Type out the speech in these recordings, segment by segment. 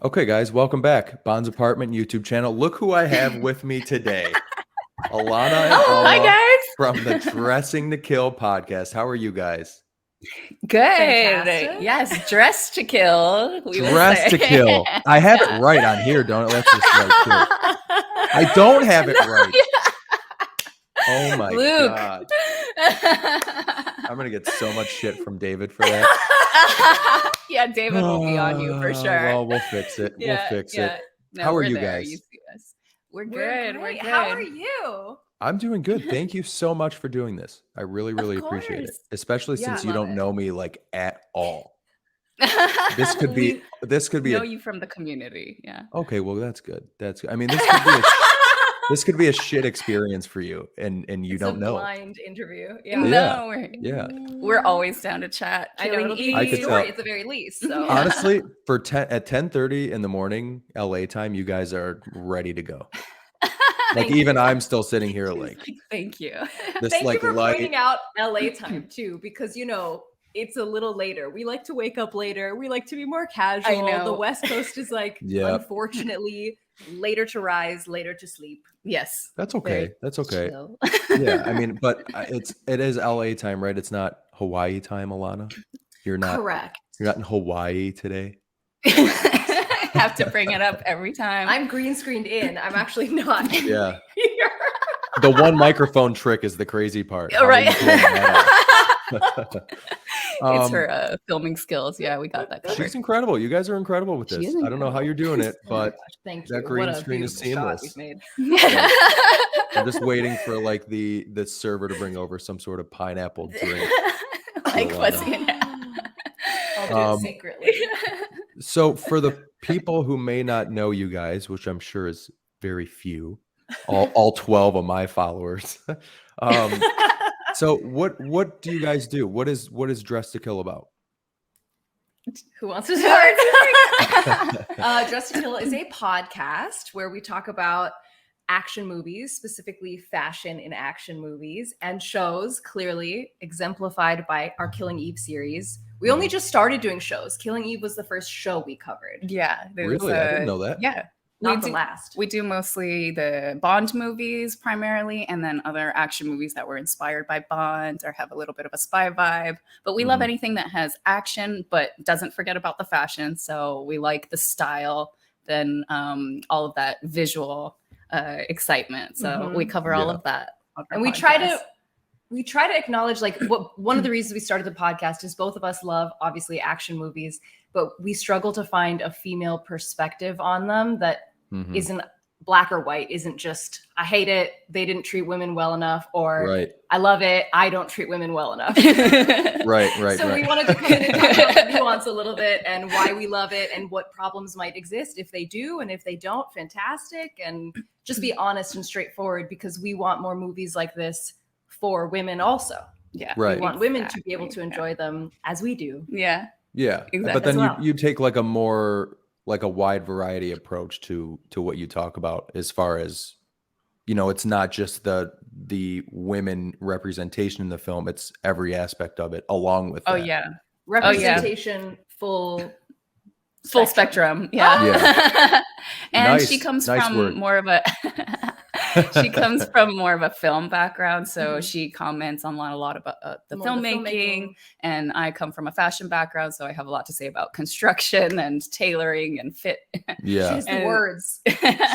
Okay, guys, welcome back. Bond's Apartment YouTube channel. Look who I have with me today. Alana and Hi, Elma guys. from the Dressing to Kill podcast. How are you guys? Good. Fantastic. Yes, dressed to kill. Dressed to Kill. I have it right on here, don't it? Let's just right here. I don't have it right. Oh my Luke. God. I'm going to get so much shit from David for that. Yeah, David will be on you for sure. Well, we'll fix it. We'll fix it. No, How are we're you there. guys? You see us. We're good. We're great. good. How are you? I'm doing good. Thank you so much for doing this. I really, really appreciate it. course. Especially Yeah, since you love don't it. know me like at all. This could be know you from the community. Yeah. Okay, well that's good. That's good. I mean, this could be a shit experience for you and you It's don't a know. blind interview. Yeah. No, we're always down to chat. I know it'll be I a could story tell. at the very least. So Honestly, at 10:30 in the morning LA time, you guys are ready to go. Like even I'm still sitting here like thank you. this thank like you for light. pointing out LA time too, because it's a little later. We like to wake up later. We like to be more casual. I know. The West Coast is like, Yeah. unfortunately, later to rise, later to sleep. Yes. That's okay. Very That's okay. chill. Yeah, I mean, but it is LA time, right? It's not Hawaii time, Alana. You're not Correct. You're not in Hawaii today. Have to bring it up every time. I'm green screened in. I'm actually not. Yeah. Here. The one microphone trick is the crazy part. How are Right. you pulling that off? It's her filming skills. Yeah, we got that covered. She's incredible. You guys are incredible with She this. is I don't know how you're doing it, Oh my but gosh, thank that you. green What a screen is beautiful shot seamless. we've made. I'm just waiting for like the server to bring over some sort of pineapple drink. Like Alana. what's in it? I'll do it secretly. So for the people who may not know you guys, which I'm sure is very few, all 12 of my followers. So what do you guys do? What is Dress to Kill about? Who wants to start? Dress to Kill is a podcast where we talk about action movies, specifically fashion in action movies, and shows, clearly exemplified by our Killing Eve series. We only just started doing shows. Killing Eve was the first show we covered. Yeah. Really? I didn't know that. Yeah. Not the last. We do mostly the Bond movies primarily, and then other action movies that were inspired by Bond or have a little bit of a spy vibe. But we love anything that has action, but doesn't forget about the fashion. So we like the style, then all of that visual excitement. So we cover all of that. And we try to acknowledge like one of the reasons we started the podcast is both of us love obviously action movies, but we struggle to find a female perspective on them that isn't black or white, isn't just I hate it, they didn't treat women well enough, or I love it, I don't treat women well enough. Right. So we wanted to come in and talk about the nuance a little bit and why we love it and what problems might exist if they do, and if they don't, fantastic, and just be honest and straightforward, because we want more movies like this for women also. Yeah. Right. We want women to be able to enjoy them as we do. Yeah. Yeah. Exactly. But then As well. you take like a more like a wide variety approach to what you talk about, as far as, it's not just the women representation in the film, it's every aspect of it along with that. Yeah. Representation, full spectrum. Yeah. And she comes from more of a film background, so she comments on a lot about the filmmaking, and I come from a fashion background, so I have a lot to say about construction and tailoring and fit. Yeah. She has the words.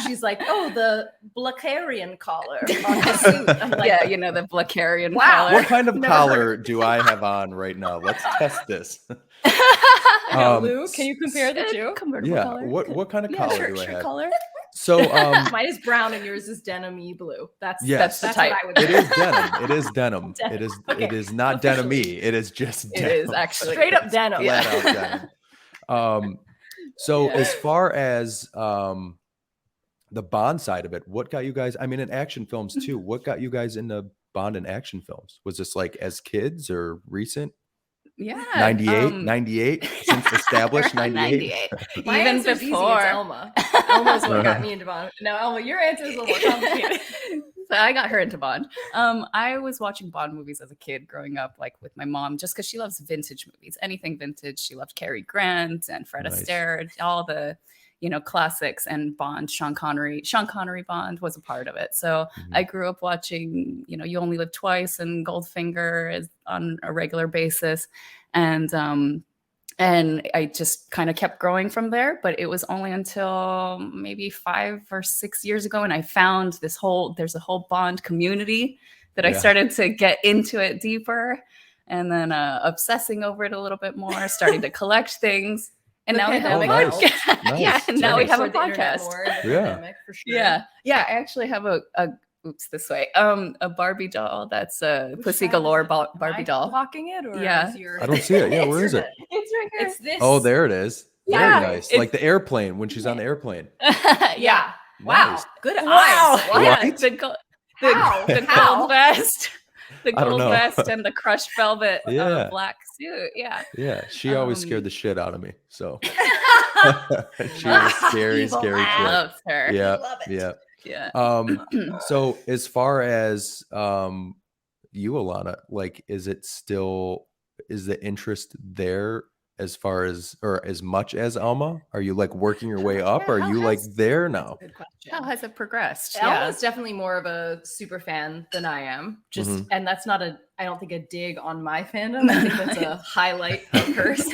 She's like, oh, the Blacarian collar on the suit. I'm like, yeah, the Blacarian collar. What kind of collar do I have on right now? Let's test this. Lou, can you compare the two? Yeah. Color. What kind of collar do I have? Color. So mine is brown and yours is denim-y blue. That's the type. what I would It is denim. It is denim. Denim. It is not denim-y. It is just denim. It is actually straight up denim. Flat out denim. So as far as the Bond side of it, what got you guys, I mean, in action films too, what got you guys into Bond and action films? Was this like as kids or recent? Yeah. 98 since established 98. My Even answer's easy, before it's Elma. Elma's what got me into Bond. Now, Elma, your answer is a little more complicated. So I got her into Bond. I was watching Bond movies as a kid growing up, like with my mom, just because she loves vintage movies, anything vintage. She loved Cary Grant and Fred Astaire, all the, classics and Bond. Sean Connery Bond was a part of it. So I grew up watching, You Only Live Twice and Goldfinger on a regular basis. And I just kind of kept growing from there. But it was only until maybe 5 or 6 years ago, and I found there's a whole Bond community that I started to get into it deeper, and then obsessing over it a little bit more, starting to collect things. And now we have a podcast. Nice. Yeah, and now we have a The internet podcast. more in the Yeah. pandemic, for sure. Yeah. I actually have a Barbie doll that's a Pussy Galore Barbie doll. Blocking it, or Yeah. is your... I don't see it. Yeah, where is it? It's right here. It's this. Oh, there it is. Yeah, Very nice. Like the airplane when she's on the airplane. Yeah. Wow. Nice. Good Wow. eyes. Wow. Yeah, Right? the gold How? vest. The I don't gold know. vest and the crushed velvet Yeah. black suit. Yeah. Yeah, she always scared the shit out of me. So she was a scary, Evil scary laugh. chick. Loves her. Yeah, Love it. yeah. Yeah. So as far as you, Alana, like, is the interest there as far as, or as much as Elma? Are you like working your way up? Or are you like there now? Good question. How has it progressed? Elma's definitely more of a super fan than I am. Just and that's not I don't think a dig on my fandom. I think that's a highlight of hers.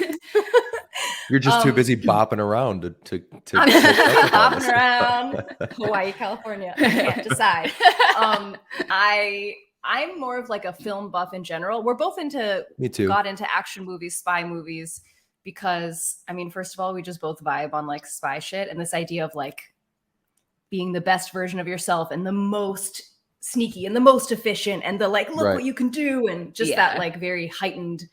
You're just too busy bopping around to I'm catch up with all hopping this. around Hawaii, California. I can't decide. I'm more of like a film buff in general. We're both Me too. got into action movies, spy movies, because I mean, first of all, we just both vibe on like spy shit and this idea of like being the best version of yourself and the most sneaky and the most efficient and the like, look what you can do, and just that like very heightened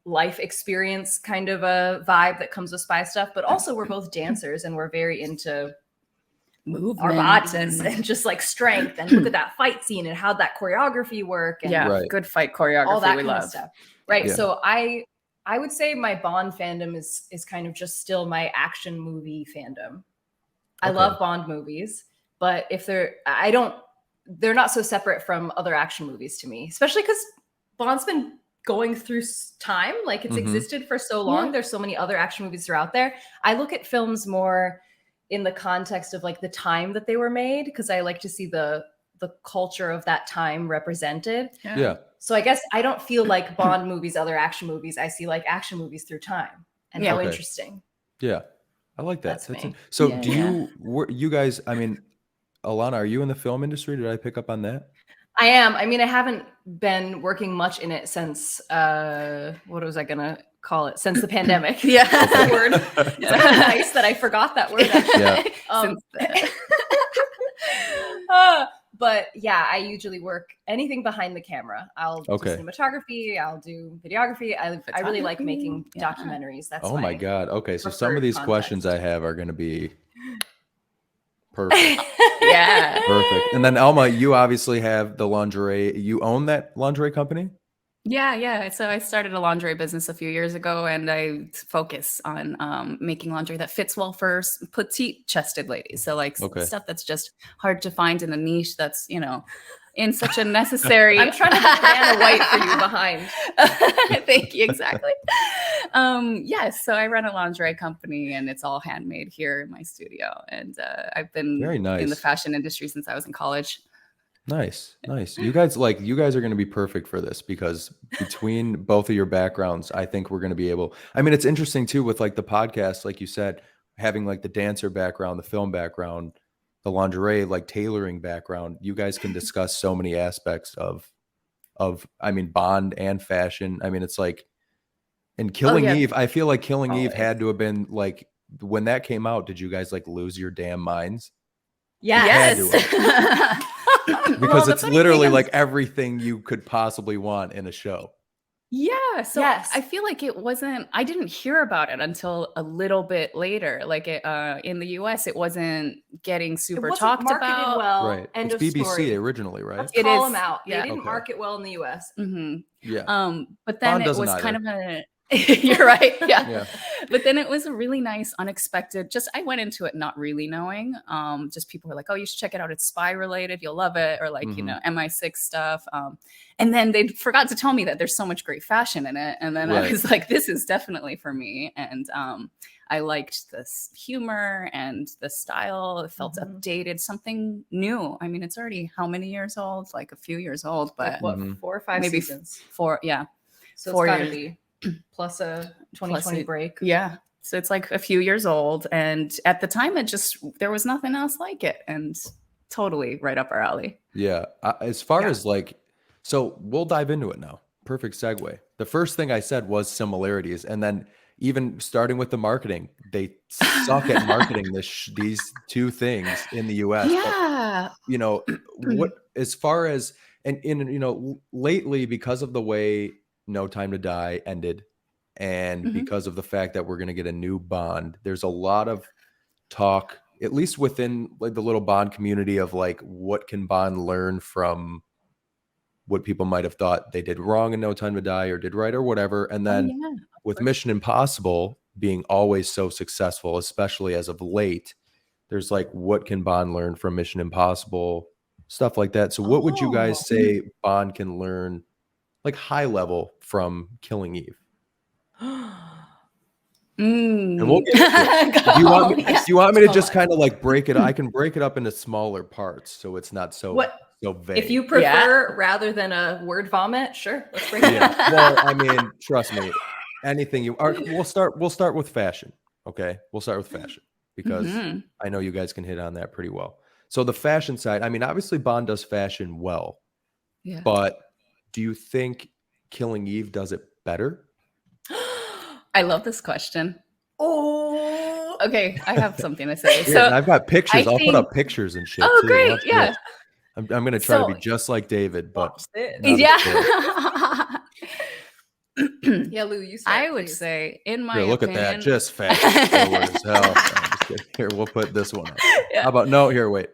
life experience kind of a vibe that comes with spy stuff. But also we're both dancers and we're very into Movement our bodies and just like strength and look at that fight scene and how that choreography work and Right. good fight choreography. all that we kind love of stuff. Right. Yeah. So I would say my Bond fandom is kind of just still my action movie fandom. I Okay. love Bond movies, but they're not so separate from other action movies to me, especially because Bond's been going through time. Like it's existed for so long. Yeah. There's so many other action movies that are out there. I look at films more in the context of like the time that they were made, because I like to see the culture of that time represented. Yeah. So I guess I don't feel like Bond movies, other action movies. I see like action movies through time, and how Okay. interesting. Yeah. I like that. That's me. So Yeah, do you guys, I mean, Alana, are you in the film industry? Did I pick up on that? I am. I mean, I haven't been working much in it since what was I gonna call it? Since the pandemic. Yeah. That's the word. It's nice that I forgot that word. Actually. Yeah. But yeah, I usually work anything behind the camera. I'll do cinematography. I'll do videography. I really like making documentaries. That's Oh my God. Okay. So some preferred of these context. questions I have are going to be perfect. Yeah. Perfect. And then Elma, you obviously have the lingerie. You own that lingerie company? Yeah. So I started a lingerie business a few years ago, and I focus on making lingerie that fits well for petite chested ladies. So like stuff that's just hard to find in a niche that's, in such a necessary. I'm trying to put Banana White for you behind. Thank you. Exactly. Yes. So I run a lingerie company, and it's all handmade here in my studio. And I've been Very nice. in the fashion industry since I was in college. Nice. You guys are going to be perfect for this, because between both of your backgrounds, I think we're going to be able, I mean, it's interesting too with like the podcast, like you said, having like the dancer background, the film background, the lingerie, like tailoring background. You guys can discuss so many aspects of, I mean, Bond and fashion. I mean, it's like, and Killing Eve, I feel like Killing Eve had to have been like, when that came out, did you guys like lose your damn minds? Yes. Because it's literally like everything you could possibly want in a show. Yeah. So Yes. I feel like I didn't hear about it until a little bit later. Like in the US, it wasn't getting super talked about. Well. Right. End It's of BBC story. originally, right? Let's It call is, them out. yeah. They didn't Okay. market well in the US. Yeah. But then Bond it doesn't was kind either. of a you're right. Yeah. Yeah. But then it was a really nice, unexpected, I went into it not really knowing. Just people were like, oh, you should check it out. It's spy related. You'll love it. Or like, MI6 stuff. And then they forgot to tell me that there's so much great fashion in it. And then I Right. was like, this is definitely for me. And I liked this humor and the style. It felt updated, something new. I mean, it's already how many years old? Like a few years old, but What, 4 or 5 maybe seasons? 4. Yeah. So 4 it's got to years. be plus a 2020 it- break. Yeah. So it's like a few years old. And at the time, there was nothing else like it. And totally right up our alley. Yeah. As far Yeah. as like, so we'll dive into it now. Perfect segue. The first thing I said was similarities. And then even starting with the marketing, they suck at marketing these two things in the US. Yeah. But, you know, what, as far as, and you know, lately, because of the way No Time to Die ended, and because of the fact that we're going to get a new Bond, there's a lot of talk, at least within like the little Bond community, of like, what can Bond learn from what people might have thought they did wrong in No Time to Die or did right or whatever. And then with Mission Impossible being always so successful, especially as of late, there's like, what can Bond learn from Mission Impossible, stuff like that. So what would you guys say Bond can learn, like high level, from Killing Eve? And we'll get into it. Do you want me to just kind of like break it? I can break it up into smaller parts so it's not so vague. If you prefer, rather than a word vomit, sure, let's break it up. Well, I mean, trust me, anything you are. We'll start with fashion. Okay, we'll start with fashion because I know you guys can hit on that pretty well. So the fashion side, I mean, obviously Bond does fashion well, but do you think Killing Eve does it better? I love this question. Oh, okay. I have something to say. Yeah, So and I've got pictures. I'll put up pictures and shit. Oh, too. great. Watch Yeah. this. I'm going to try to be just like David, but yeah. Yeah, Lou, you start. I would say, in my here, look opinion, at that, just fashion forward as hell. No, I'm just kidding. Here, we'll put this one up. How about no? Here, wait.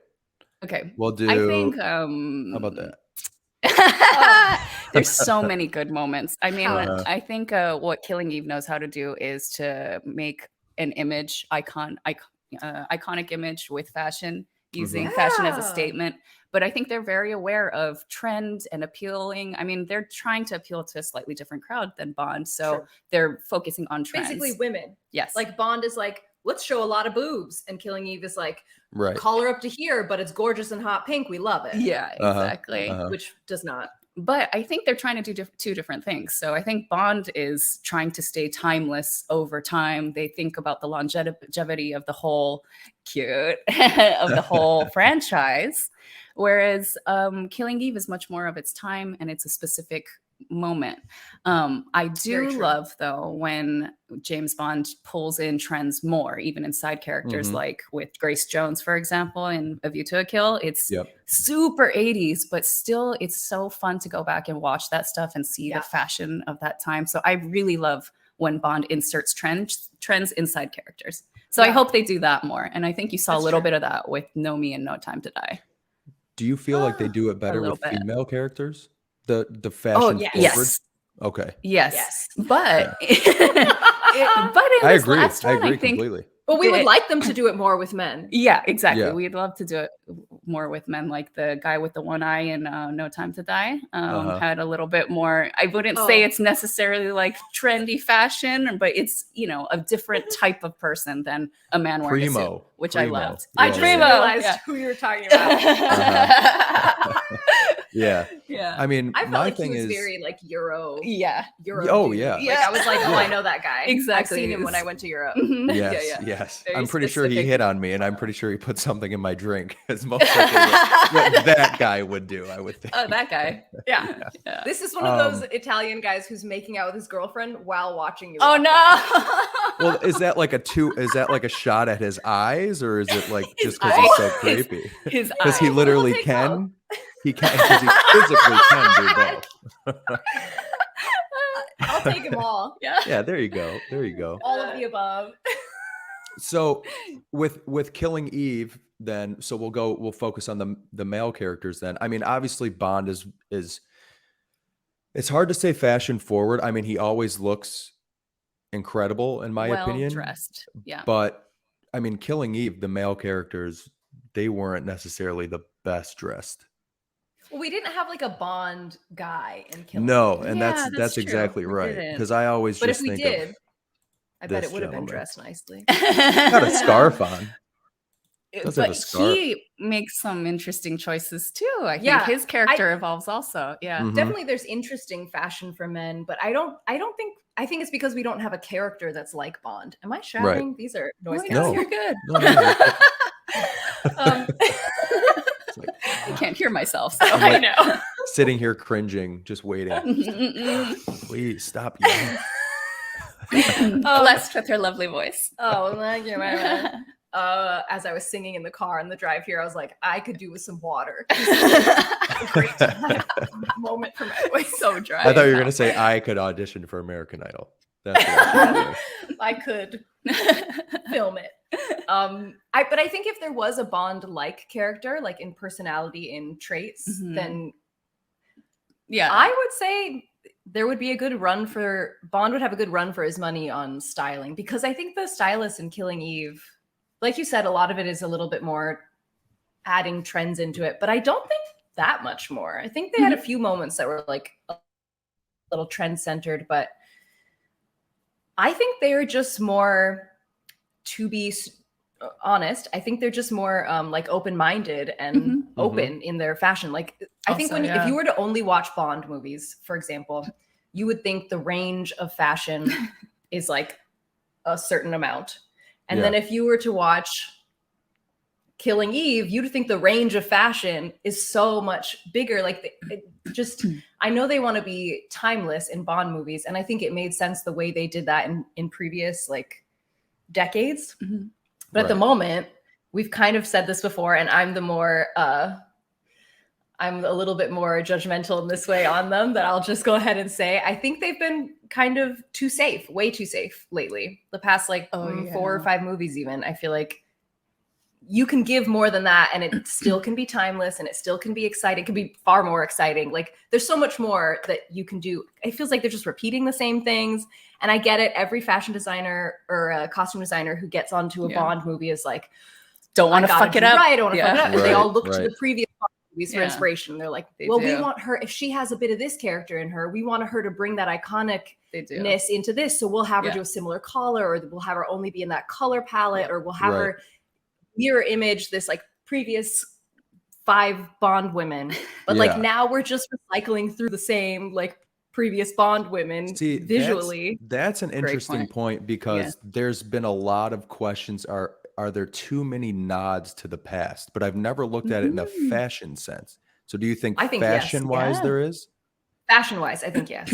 Okay. We'll do. I think. How about that? There's so many good moments. I mean, Uh-huh. I think what Killing Eve knows how to do is to make an image iconic image with fashion, using fashion as a statement. But I think they're very aware of trend and appealing. I mean, they're trying to appeal to a slightly different crowd than Bond. So they're focusing on trends. Basically women. Yes. Like Bond is like, let's show a lot of boobs. And Killing Eve is like, Right. collar up to here, but it's gorgeous and hot pink. We love it. Yeah, exactly. Which does not. But I think they're trying to do two different things. So I think Bond is trying to stay timeless over time. They think about the longevity of the whole of the whole franchise. Whereas Killing Eve is much more of its time and it's a specific moment. I do love, though, when James Bond pulls in trends more, even in side characters, like with Grace Jones, for example, in A View to a Kill. It's super 80s, but still it's so fun to go back and watch that stuff and see the fashion of that time. So I really love when Bond inserts trends inside characters. So I hope they do that more. And I think you saw a little bit of that with No Me and No Time to Die. Do you feel like they do it better with female characters? The fashion forward? Yes. Okay. Yes. But but in I this agree. last one, I agree I think, completely. But we would like them to do it more with men. Yeah, exactly. Yeah. We'd love to do it more with men, like the guy with the one eye in No Time to Die had a little bit more. I wouldn't say it's necessarily like trendy fashion, but it's, you know, a different type of person than a man wearing a suit, which I loved. I just realized who you were talking about. Yeah. Yeah. I mean, I felt my like thing he was is very like Euro. Yeah. Euro. Oh, dude. yeah. Like I was like, oh, I know that guy. Exactly. I've seen him when I went to Europe. Yes, yes. Very I'm pretty sure he specific. hit on me, and I'm pretty sure he put something in my drink. It's most likely what that guy would do, I would think. Oh, that guy. Yeah. This is one of those Italian guys who's making out with his girlfriend while watching you. Oh walk no. Well, is that like a shot at his eyes, or is it like just because eyes. he's so creepy? His Because he eyes. literally take can. He can, because he physically can do both. I'll take them all. Yeah. Yeah, there you go. There you go. All of the above. So with Killing Eve, then, so we'll focus on the male characters then. I mean, obviously Bond is it's hard to say fashion forward. I mean, he always looks incredible in my opinion. Well dressed. Yeah. But I mean, Killing Eve, the male characters, they weren't necessarily the best dressed. Well, we didn't have like a Bond guy in Killing No, Eve. and Yeah, that's true. exactly We right. didn't. Because I always But just if we think did, of I bet this it would have been gentleman. dressed nicely. Got a scarf on. Does have a But scarf. he makes some interesting choices too. I think Yeah, his character evolves also. Yeah. Mhm. Definitely there's interesting fashion for men, but I think it's because we don't have a character that's like Bond. Am I shouting? These are noise No, No. you're good. No, you're good. It's like, I can't hear myself. So I'm I like- know. sitting here cringing, just waiting. Please stop yelling. Blessed with her lovely voice. Oh, thank you, man. As I was singing in the car on the drive here, I was like, I could do with some water. A great time. Moment for my voice. So dry. I thought you were gonna say I could audition for American Idol. That's what I was I could film it. But I think if there was a Bond-like character, like in personality, in traits, Mhm. then Yeah. I would say there would be a good run for Bond would have a good run for his money on styling, because I think the stylist in Killing Eve, like you said, a lot of it is a little bit more adding trends into it, but I don't think that much more. I think they had a few moments that were like a little trend centered, but I think they're just more, to be honest, I think they're just more like open-minded and Mhm. open in their fashion. Like I think Also, if you were to only watch Bond movies, for example, you would think the range of fashion is like a certain amount. And then if you were to watch Killing Eve, you'd think the range of fashion is so much bigger. Like I know they want to be timeless in Bond movies, and I think it made sense the way they did that in previous like decades. Mhm. But at the moment, we've kind of said this before, and I'm a little bit more judgmental in this way on them, that I'll just go ahead and say I think they've been kind of too safe, way too safe lately. The past 4 or 5 movies even, I feel like you can give more than that, and it still can be timeless, and it still can be exciting. It can be far more exciting. Like there's so much more that you can do. It feels like they're just repeating the same things. And I get it. Every fashion designer or a costume designer who gets onto a Bond movie is like, don't want to fuck it up. Right, I don't want to fuck it up. And they all look to Right. the previous Bond movies for inspiration. They're like, we want her, if she has a bit of this character in her, we want her to bring that iconicness into this. So we'll have her do a similar collar, or we'll have her only be in that color palette, or we'll have her mirror image this like previous 5 Bond women. But like now we're just recycling through the same like previous Bond women. See, visually. That's an interesting point, because there's been a lot of questions. Are there too many nods to the past? But I've never looked at it in a fashion sense. So do you think fashion-wise there is? Fashion-wise, I think yes.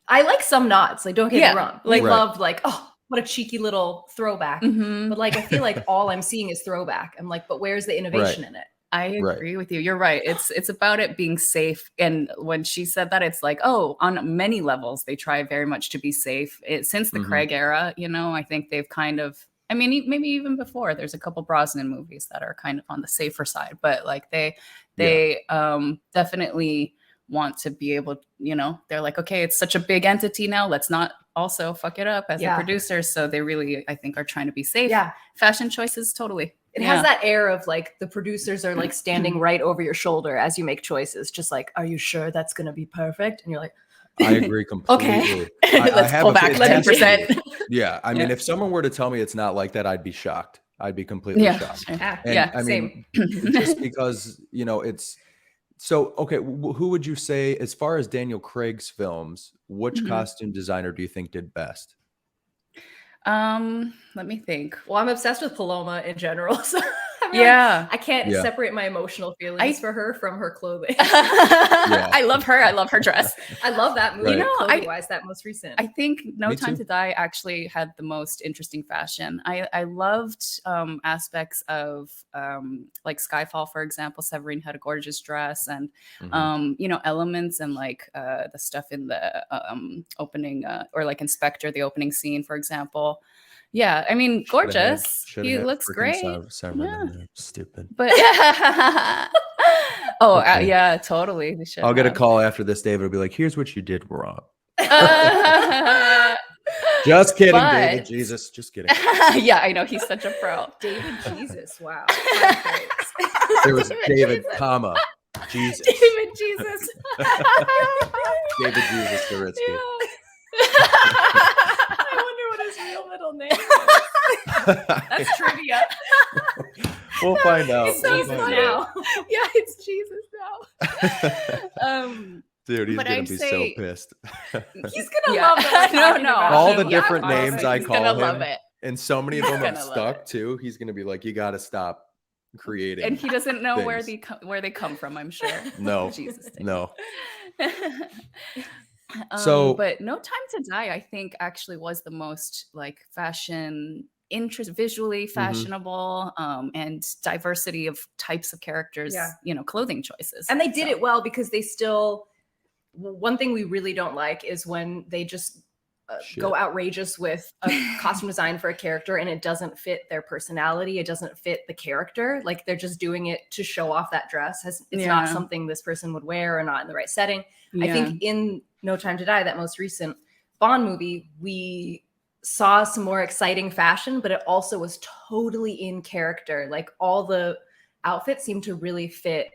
I like some nods. Like don't get me wrong. Like love like, oh, what a cheeky little throwback. But like I feel like all I'm seeing is throwback. I'm like, but where's the innovation in it? I agree with you. You're right. It's about it being safe. And when she said that, it's like, oh, on many levels, they try very much to be safe. Since the Craig era, I think they've kind of, I mean, maybe even before, there's a couple Brosnan movies that are kind of on the safer side, but like they definitely want to be able, they're like, okay, it's such a big entity now. Let's not also fuck it up as the producers. So they really, I think, are trying to be safe. Yeah. Fashion choices, totally. It has that air of like the producers are like standing right over your shoulder as you make choices. Just like, are you sure that's going to be perfect? And you're like, I agree completely. Okay, let's pull back 10%. Yeah. I mean, if someone were to tell me it's not like that, I'd be shocked. I'd be completely shocked. And, I mean, just because, it's so, okay. Who would you say, as far as Daniel Craig's films, which costume designer do you think did best? Let me think. Well, I'm obsessed with Paloma in general. So I can't separate my emotional feelings for her from her clothing. I love her. I love her dress. I love that movie. Clothing-wise, that most recent. I think No Time to Die actually had the most interesting fashion. I loved aspects of like Skyfall, for example. Severine had a gorgeous dress, and elements and like the stuff in the opening or like Inspector, the opening scene, for example. Yeah, I mean, gorgeous. He looks great. Stupid. But totally. I'll get a call after this. David will be like, "Here's what you did wrong." Just kidding, David. Jesus, just kidding. Yeah, I know, he's such a pro. David Jesus, wow. There was David, comma Jesus. David Jesus. David Jesus Doritsky. I wonder what his real middle name is. That's trivia. We'll find out. It's so We'll Jesus find funny. out. now. It's Jesus now. Dude, he's But gonna I'd be say- so pissed. He's gonna love that. No, no. All the Yeah, different honestly, names I he's call gonna love him, it. and so many of He's them have gonna love stuck it. too. He's gonna be like, you got to stop creating. And he doesn't know where things. where they come from, I'm sure. No, Jesus. no. So- but No Time to Die, I think, actually was the most like fashion interest, visually fashionable, and diversity of types of characters, Yeah. clothing choices. And they did it well because they still. One thing we really don't like is when they just go outrageous with a costume design for a character and it doesn't fit their personality. It doesn't fit the character. Like they're just doing it to show off that dress. It's not something this person would wear or not in the right setting. Yeah. I think in No Time to Die, that most recent Bond movie, we saw some more exciting fashion, but it also was totally in character. Like all the outfits seemed to really fit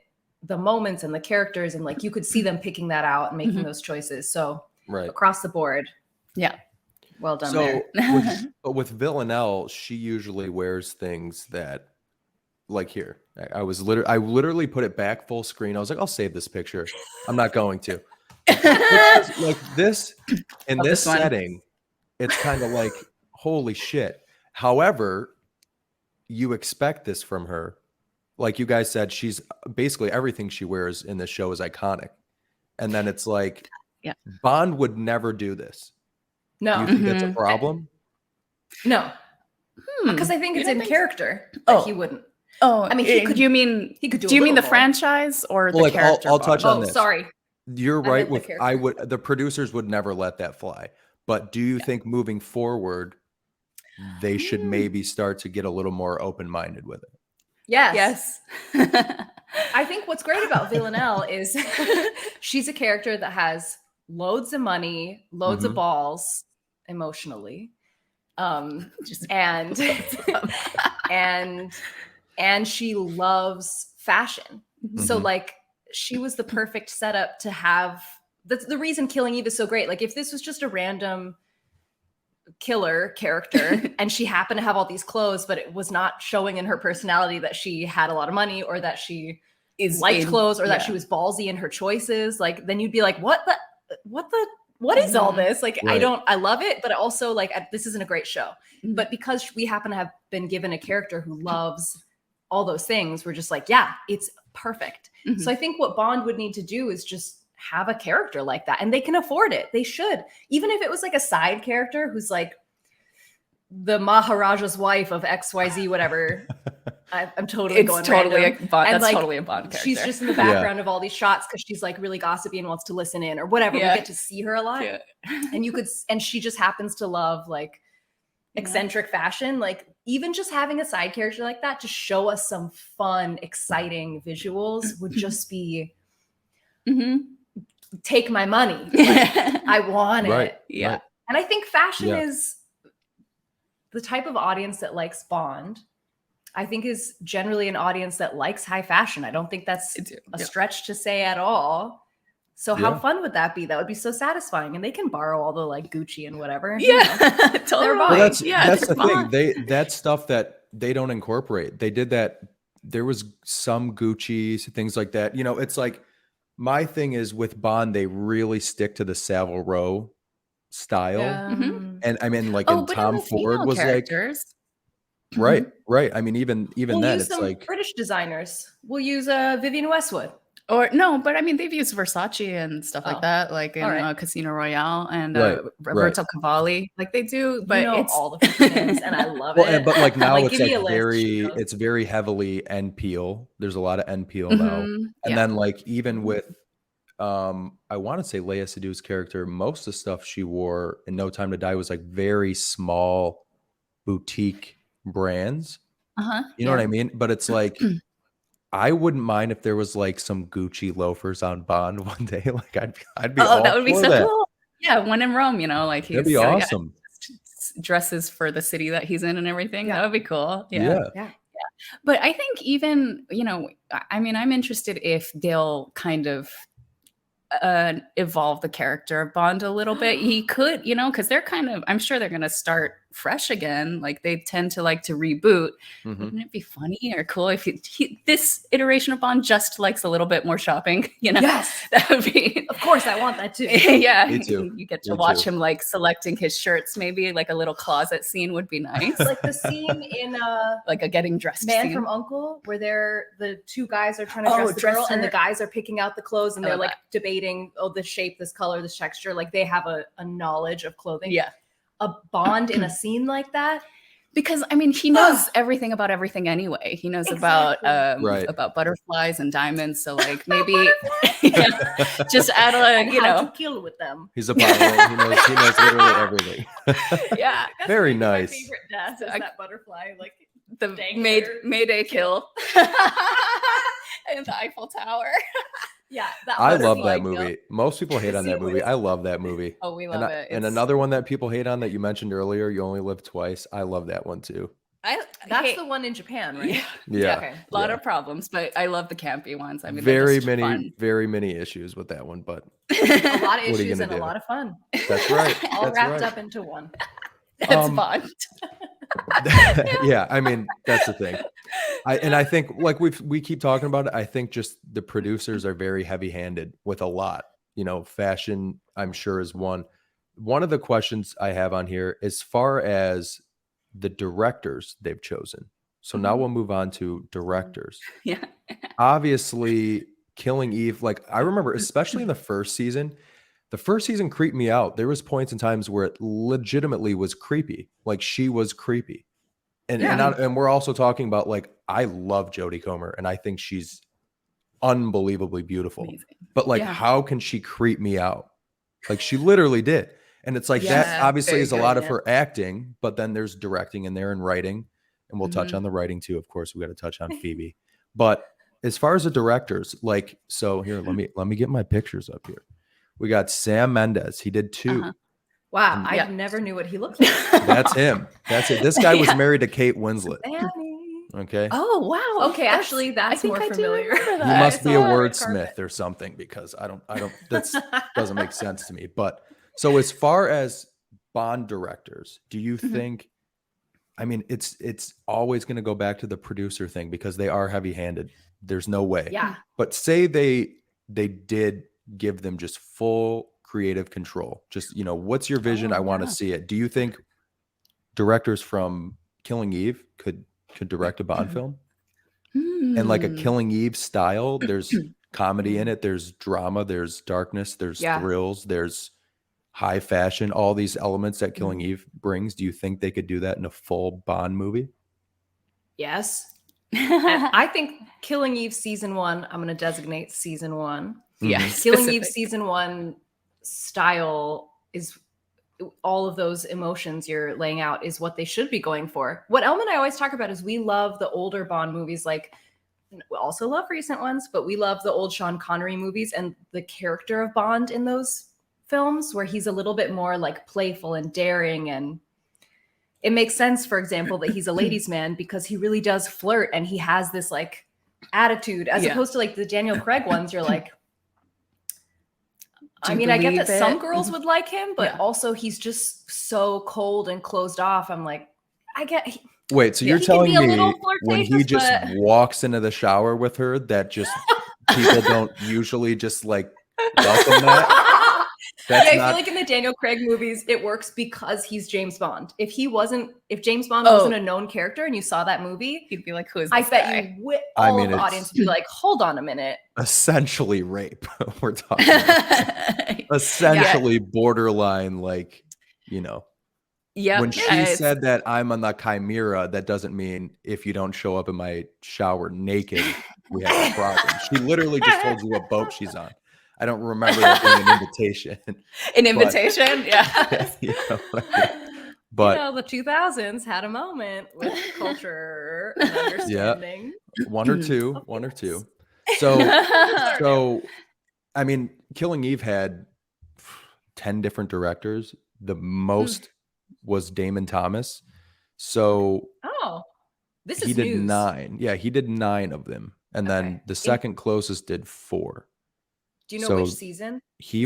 the moments and the characters, and like you could see them picking that out and making those choices. So across the board, well done there. with Villanelle, she usually wears things that, like here, I literally put it back full screen. I was like, I'll save this picture. I'm not going to. Pictures like this in this setting, it's kind of like, holy shit. However, you expect this from her. Like you guys said, she's basically everything she wears in this show is iconic. And then it's like, Bond would never do this. No. Do you think that's a problem? No. Because I think it's in character that he wouldn't. Oh, I mean, he could. Do you mean the franchise or the character? I'll touch on this. Sorry. You're right. The producers would never let that fly. But do you think moving forward, they should maybe start to get a little more open-minded with it? Yes. I think what's great about Villanelle is she's a character that has loads of money, loads of balls emotionally. And she loves fashion. So like she was the perfect setup to have. That's the reason Killing Eve is so great. Like if this was just a random killer character and she happened to have all these clothes, but it was not showing in her personality that she had a lot of money or that she liked clothes or that she was ballsy in her choices, like then you'd be like, what is all this? Like I love it, but also like this isn't a great show. But because we happen to have been given a character who loves all those things, we're just like, yeah, it's perfect. So I think what Bond would need to do is just have a character like that, and they can afford it. They should, even if it was like a side character who's like the Maharaja's wife of XYZ, whatever. I'm totally going totally random. That's totally a Bond character. She's just in the background of all these shots because she's like really gossipy and wants to listen in or whatever. We get to see her a lot, and she just happens to love like eccentric fashion. Like even just having a side character like that to show us some fun, exciting visuals would just be. Take my money. Like, I want it. Yeah. And I think fashion is the type of audience that likes Bond. I think is generally an audience that likes high fashion. I don't think that's a stretch to say at all. So how fun would that be? That would be so satisfying. And they can borrow all the like Gucci and whatever. Totally. Well, that's the thing. That's stuff that they don't incorporate. They did that. There was some Gucci, things like that. You know, it's like, my thing is with Bond, they really stick to the Savile Row style. And I mean, like, and Tom Ford was characters. Like, right. I mean, even we'll then, use it's some like British designers. We'll use Vivienne Westwood. Or no, but I mean, they've used Versace and stuff like that, like in Casino Royale and Roberto Cavalli. Like they do, but it's all the names, and I love it. But like now, like, it's like it's very heavily NPL. There's a lot of NPL now, and then like even with, I want to say Léa Seydoux's character, most of the stuff she wore in No Time to Die was like very small boutique brands. You know what I mean? But it's like. I wouldn't mind if there was like some Gucci loafers on Bond one day. Like I'd be all that would be for so that. cool. Yeah, when in Rome, you know, like that'd be awesome. Dresses for the city that he's in and everything. That would be cool. Yeah. But I think even, you know, I mean, I'm interested if they'll kind of evolve the character of Bond a little bit. He could, you know, because they're kind of, I'm sure they're going to start fresh again. Like they tend to like to reboot. Mhm. Wouldn't it be funny or cool if this iteration of Bond just likes a little bit more shopping? Yes, that would be. Of course, I want that too. Yeah, Me too. you get to Me watch too. him like selecting his shirts. Maybe like a little closet scene would be nice. Like the scene in like a getting dressed Man scene. from Uncle, where the two guys are trying to dress the dress girl, and her. the guys are picking out the clothes, and I they're love like debating, this shape, this color, this texture. Like they have a knowledge of clothing. Yeah. A Bond in a scene like that. Because I mean, he knows everything about everything anyway. He knows Exactly. about butterflies and diamonds. So like maybe just add And how to kill with them. He's a pilot. He knows literally everything. Yeah. Very My nice. favorite death is that butterfly, like The dangler. Mayday kill. And the Eiffel Tower. Yeah, that I love butterfly that kill. movie. Most people hate on that movie. I love that movie. Oh, we love it. And another one that people hate on that you mentioned earlier, You Only Live Twice. I love that one too. That's the one in Japan, right? Yeah. Okay. A lot of problems, but I love the campy ones. I mean, very fun. many issues with that one, but A lot of What are you issues gonna and do? a lot of fun. that's right. All That's wrapped right. up into one. That's Bond. Yeah, I mean, that's the thing. I think like we keep talking about it. I think just the producers are very heavy-handed with a lot. Fashion, I'm sure, is one. One of the questions I have on here, as far as the directors they've chosen. So now we'll move on to directors. Yeah. Obviously, Killing Eve, like I remember, especially in the first season creeped me out. There was points and times where it legitimately was creepy. Like she was creepy. And we're also talking about, like, I love Jodie Comer and I think she's unbelievably beautiful. Amazing. But like, how can she creep me out? Like she literally did. And it's like that obviously is a lot of her acting, but then there's directing in there and writing. And we'll touch on the writing too. Of course, we got to touch on Phoebe. But as far as the directors, like, so here, let me get my pictures up here. We got Sam Mendes. He did 2. Wow, I never knew what he looked like. That's him. That's it. This guy was married to Kate Winslet. Sammy. Okay. Oh wow. Okay, actually, that's more familiar. He must be a wordsmith or something, because I don't that's doesn't make sense to me. But so as far as Bond directors, do you think, I mean, it's always going to go back to the producer thing because they are heavy-handed. There's no way. Yeah. But say they did give them just full creative control. Just, what's your vision? I want to see it. Do you think directors from Killing Eve could direct a Bond film? And like a Killing Eve style, there's comedy in it, there's drama, there's darkness, there's thrills, there's high fashion, all these elements that Killing Eve brings. Do you think they could do that in a full Bond movie? Yes. I think Killing Eve season 1, I'm going to designate season 1. Yes. Killing Eve season 1 style is all of those emotions you're laying out is what they should be going for. What Elma and I always talk about is we love the older Bond movies, like we also love recent ones, but we love the old Sean Connery movies and the character of Bond in those films where he's a little bit more like playful and daring. And it makes sense, for example, that he's a ladies' man because he really does flirt and he has this like attitude as opposed to like the Daniel Craig ones. You're like, I mean, I get that some girls would like him, but also he's just so cold and closed off. I'm like, I get. Wait, so you're telling me when he just but walks into the shower with her that just people don't usually just like welcome that? I feel like in the Daniel Craig movies, it works because he's James Bond. If James Bond wasn't a known character and you saw that movie, you'd be like, who is this guy? All of the audience would be like, hold on a minute. Essentially rape. We're talking about. Essentially borderline, like, when she said that I'm on the Chimera, that doesn't mean if you don't show up in my shower naked, we have a problem. She literally just told you what boat she's on. I don't remember that being an invitation. An invitation? But the 2000s had a moment with culture and understanding. One or two. So I mean, Killing Eve had 10 different directors. The most was Damon Thomas. So this is he did news. 9. Yeah, he did 9 of them. And then the second closest did 4. Do you know which season? He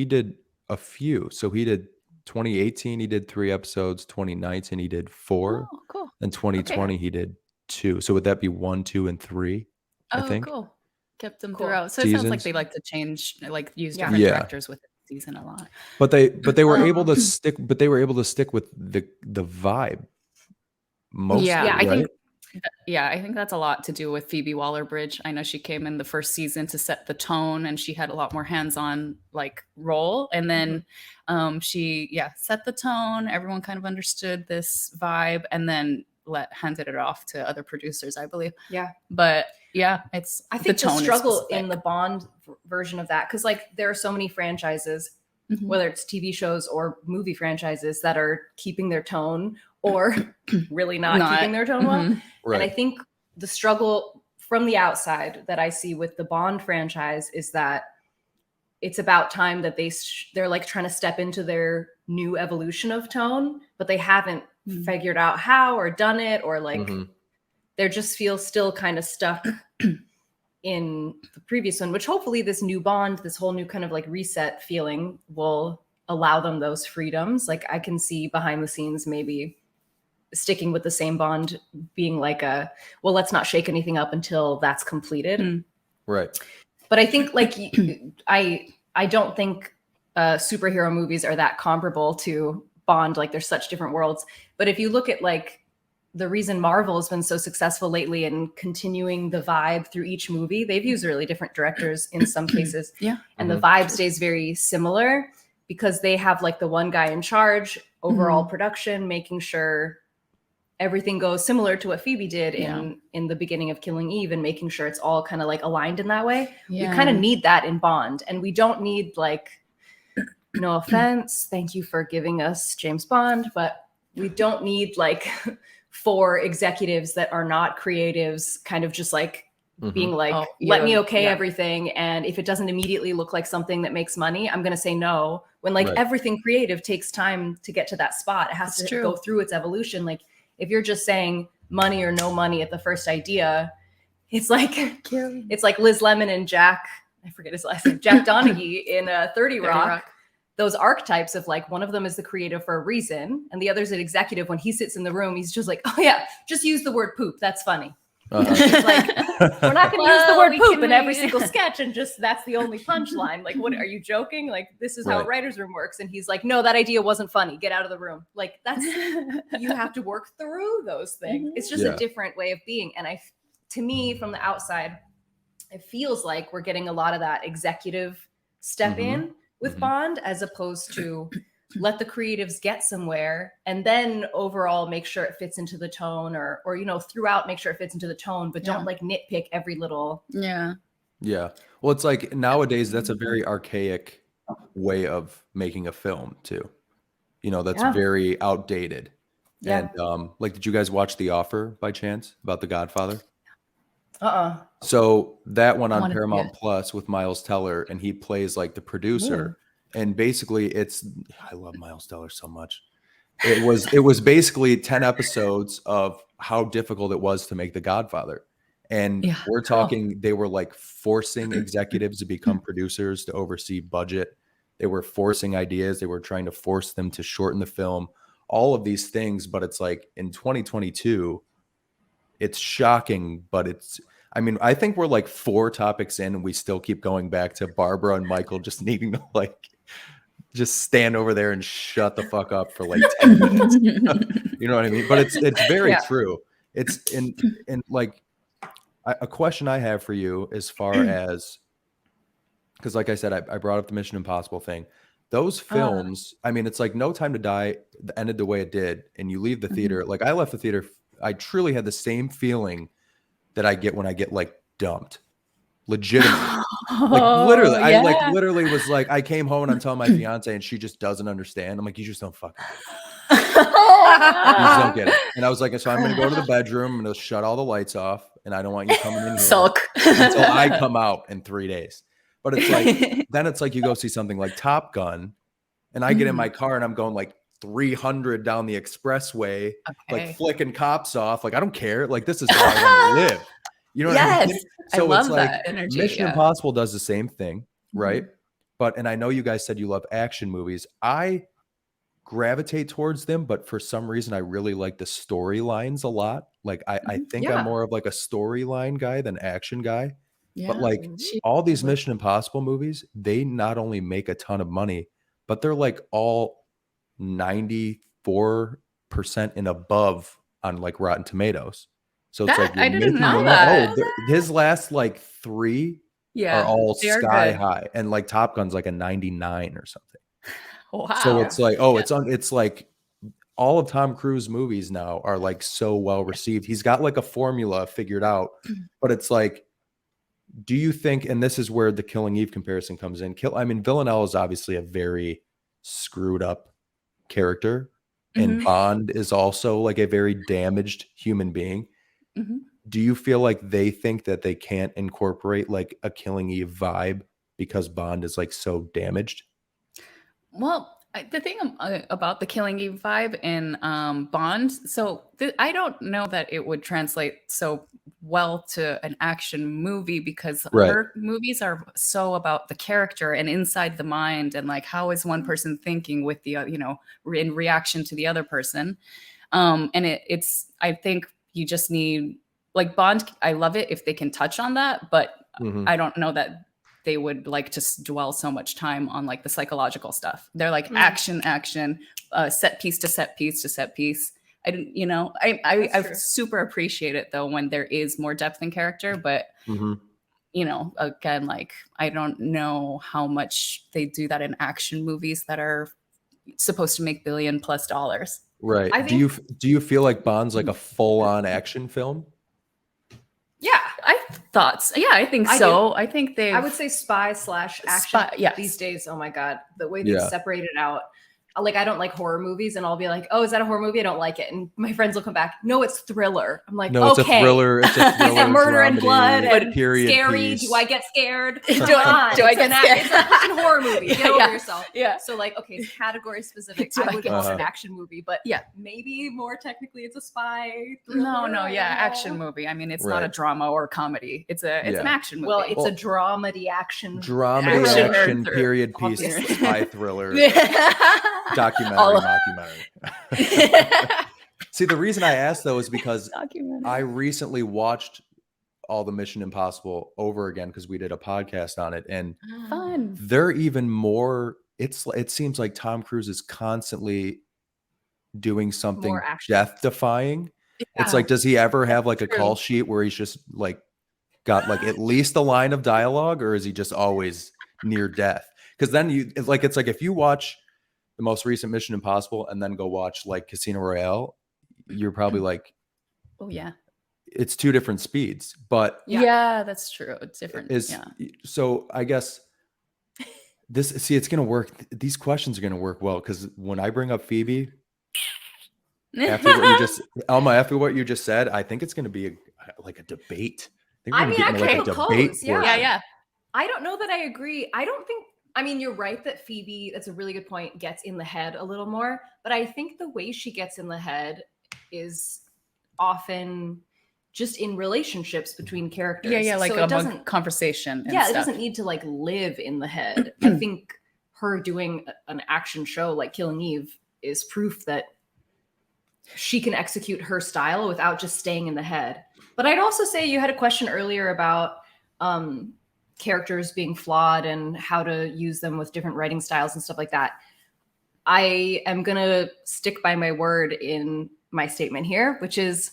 did a few. So he did 2018 he did 3 episodes, 2019 he did 4, Oh, cool. and 2020 he did 2. So would that be 1, 2, and 3, I Oh, think? cool. Kept them Cool. throughout. So it sounds like Seasons? they like to change, like use Yeah. different Yeah. directors with the season a lot. But they were able to Um, stick with the vibe mostly, Yeah, I think right? I think that's a lot to do with Phoebe Waller-Bridge. I know she came in the first season to set the tone, and she had a lot more hands-on like role. And then she set the tone. Everyone kind of understood this vibe, and then handed it off to other producers, I believe. Yeah. But yeah, it's I think the tone is struggle in specific. the Bond version of that, because like there are so many franchises, Mhm. whether it's TV shows or movie franchises, that are keeping their tone or really not keeping their tone well. Mhm. Right. And I think the struggle from the outside that I see with the Bond franchise is that it's about time that they're like trying to step into their new evolution of tone, but they haven't figured out how or done it, or like Mhm. they just feel still kind of stuck in the previous one, which hopefully this new Bond, this whole new kind of like reset feeling will allow them those freedoms. Like I can see behind the scenes maybe sticking with the same Bond being like well, let's not shake anything up until that's completed. Right. But I think like I don't think superhero movies are that comparable to Bond. Like there's such different worlds. But if you look at like the reason Marvel has been so successful lately in continuing the vibe through each movie, they've used really different directors in some cases. Yeah. And the vibe stays very similar because they have like the one guy in charge, overall production, making sure everything goes similar to what Phoebe did in the beginning of Killing Eve, and making sure it's all kind of like aligned in that way. Yeah. We kind of need that in Bond, and we don't need like, no offense, thank you for giving us James Bond, but we don't need like 4 executives that are not creatives kind of just like being like, let me everything, and if it doesn't immediately look like something that makes money, I'm going to say no. When like everything creative takes time to get to that spot, it has to go through its evolution. Like if you're just saying money or no money at the first idea, it's like Liz Lemon and Jack, I forget his last name, Jack Donaghy in 30 Rock. Those archetypes of like, one of them is the creative for a reason and the other's an executive. When he sits in the room, he's just like, oh yeah, just use the word poop, that's funny. It's like, we're not going to use the word poop in every single sketch, and just that's the only punchline. Like, what are you joking? Like, this is how a writer's room works. And he's like, no, that idea wasn't funny, get out of the room. Like, that's you have to work through those things. It's just a different way of being. And to me, from the outside, it feels like we're getting a lot of that executive step in with Bond, as opposed to let the creatives get somewhere and then overall make sure it fits into the tone, or throughout make sure it fits into the tone, but don't like nitpick every little. Yeah. Well, it's like nowadays that's a very archaic way of making a film too. That's very outdated. And like, did you guys watch The Offer by chance, about The Godfather? So that one on Paramount Plus with Miles Teller, and he plays like the producer. And basically I love Miles Teller so much. It was basically 10 episodes of how difficult it was to make The Godfather. And we're talking, they were like forcing executives to become producers, to oversee budget. They were forcing ideas. They were trying to force them to shorten the film, all of these things. But it's like in 2022, it's shocking, but I think we're like 4 topics in and we still keep going back to Barbara and Michael just needing to like just stand over there and shut the fuck up for like 10 minutes. You know what I mean? But it's very true. It's in like a question I have for you as far as, because like I said, I brought up the Mission Impossible thing. Those films, it's like No Time to Die ended the way it did, and you leave the theater. Like I left the theater, I truly had the same feeling that I get when I get like dumped. Legitimately. Like literally, I like literally was like, I came home and I'm telling my fiance and she just doesn't understand. I'm like, you just don't fucking get it. You just don't get it. And I was like, so I'm going to go to the bedroom and shut all the lights off. And I don't want you coming in here Sulk until I come out in 3 days. But it's like, then it's like you go see something like Top Gun and I get in my car and I'm going like 300 down the expressway, like flicking cops off. Like, I don't care. Like, this is how I want to live. You know what I mean? So I love it's like that energy. Mission Impossible does the same thing, right? And I know you guys said you love action movies. I gravitate towards them, but for some reason I really like the storylines a lot. Like I think I'm Yeah. more of like a storyline guy than action guy. But Yeah. like She all these Mission Impossible movies, they not only make a ton of money, but they're like all 94% and above on like Rotten Tomatoes. So it's like that you're I didn't making the know money. Oh, that. his last like 3 are Yeah, all they are sky good. high, and like Top Gun's like a 99 or something. So Wow. it's like, oh, it's like all of Tom Cruise movies now are like so well received. He's got like a formula figured out, but it's like, do you think, and this is where the Killing Eve comparison comes in. I mean, Villanelle is obviously a very screwed up character, and Mhm. Bond is also like a very damaged human being. Mhm. Do you feel like they think that they can't incorporate like a Killing Eve vibe because Bond is like so damaged? Well, the thing about the Killing Eve vibe in Bond, so I don't know that it would translate so well to an action movie because Right. her movies are so about the character and inside the mind and like how is one person thinking with the in reaction to the other person. And it's I think you just need like Bond. I love it if they can touch on that, but Mhm. I don't know that they would like to dwell so much time on like the psychological stuff. They're like action, set piece to set piece to set piece. I didn't, I That's true. super appreciate it though when there is more depth in character, but Mhm. Again, like I don't know how much they do that in action movies that are supposed to make $1 billion+. Right. I Do you feel like Bond's like a full-on action film? Yeah. I thought, yeah, I think I so. I think they. I would say spy/action yes. these days. Oh my God. The way they Yeah. separate it out. Like, I don't like horror movies, and I'll be like, oh, is that a horror movie? I don't like it. And my friends will come back. No, it's thriller. I'm like, No, it's okay. a thriller. It's a thriller. Is it murder and dramedy, blood and period scary? piece. Do I get scared? Do Come I on. get scared? It's a freaking horror movie. Get over yourself. Yeah. So like, okay, it's category specific. Do I I would get call it an scared? action movie, but Yeah. maybe more technically it's a spy No, thriller. I yeah, don't know. action movie. I mean, it's not a Right. drama or comedy. It's an Yeah. action movie. Well, it's Well, a dramedy action. Dramedy Action action or period piece obviously. spy thriller documentary All- mockumentary. See, the reason I asked though is because documentary. I recently watched all the Mission Impossible over again because we did a podcast on it, and Fun. they're even more. It seems like Tom Cruise is constantly doing something More action. death-defying. It's Yeah. like, does he ever have like a True. call sheet where he's just like got like at least a line of dialogue, or is he just always near death? Because then it's like if you watch the most recent Mission Impossible and then go watch like Casino Royale, you're probably like, Oh yeah. it's two different speeds. But Yeah. That's true. It's different. so I guess it's gonna work. These questions are gonna work well because when I bring up Phoebe, after what you just Elma, after what you just said, I think it's gonna be like a debate. I mean, I into, could propose, portion. yeah. I don't know that I agree. I mean, you're right that Phoebe, that's a really good point, gets in the head a little more. But I think the way she gets in the head is often just in relationships between characters. Yeah, like so a conversation. And it stuff. doesn't need to like live in the head. I think her doing an action show like Killing Eve is proof that she can execute her style without just staying in the head. But I'd also say you had a question earlier about characters being flawed and how to use them with different writing styles and stuff like that. I am going to stick by my word in my statement here, which is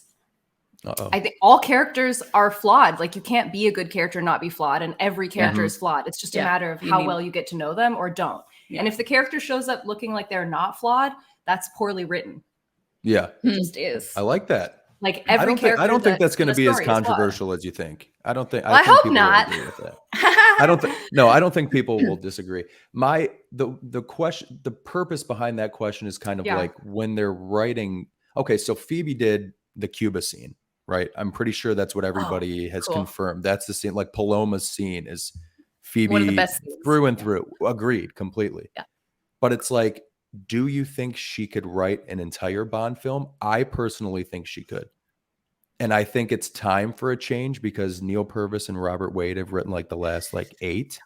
I think all characters are flawed. Like you can't be a good character and not be flawed, and every character is flawed. It's just a matter of how well you get to know them or don't. Yeah. And if the character shows up looking like they're not flawed, that's poorly written. Yeah. It just is. I like that. Like every character. I don't think that's going to be as controversial as you think. I don't think. I hope not. Will agree with that. I don't think. No, I don't think people will disagree. The question, the purpose behind that question is kind of like when they're writing. Okay, so Phoebe did the Cuba scene, right? I'm pretty sure that's what everybody has confirmed. That's the scene. Like Paloma's scene is Phoebe one of the best scenes. Through and through. Agreed, completely. Yeah. But it's like, do you think she could write an entire Bond film? I personally think she could. And I think it's time for a change because Neil Purvis and Robert Wade have written like the last like 8.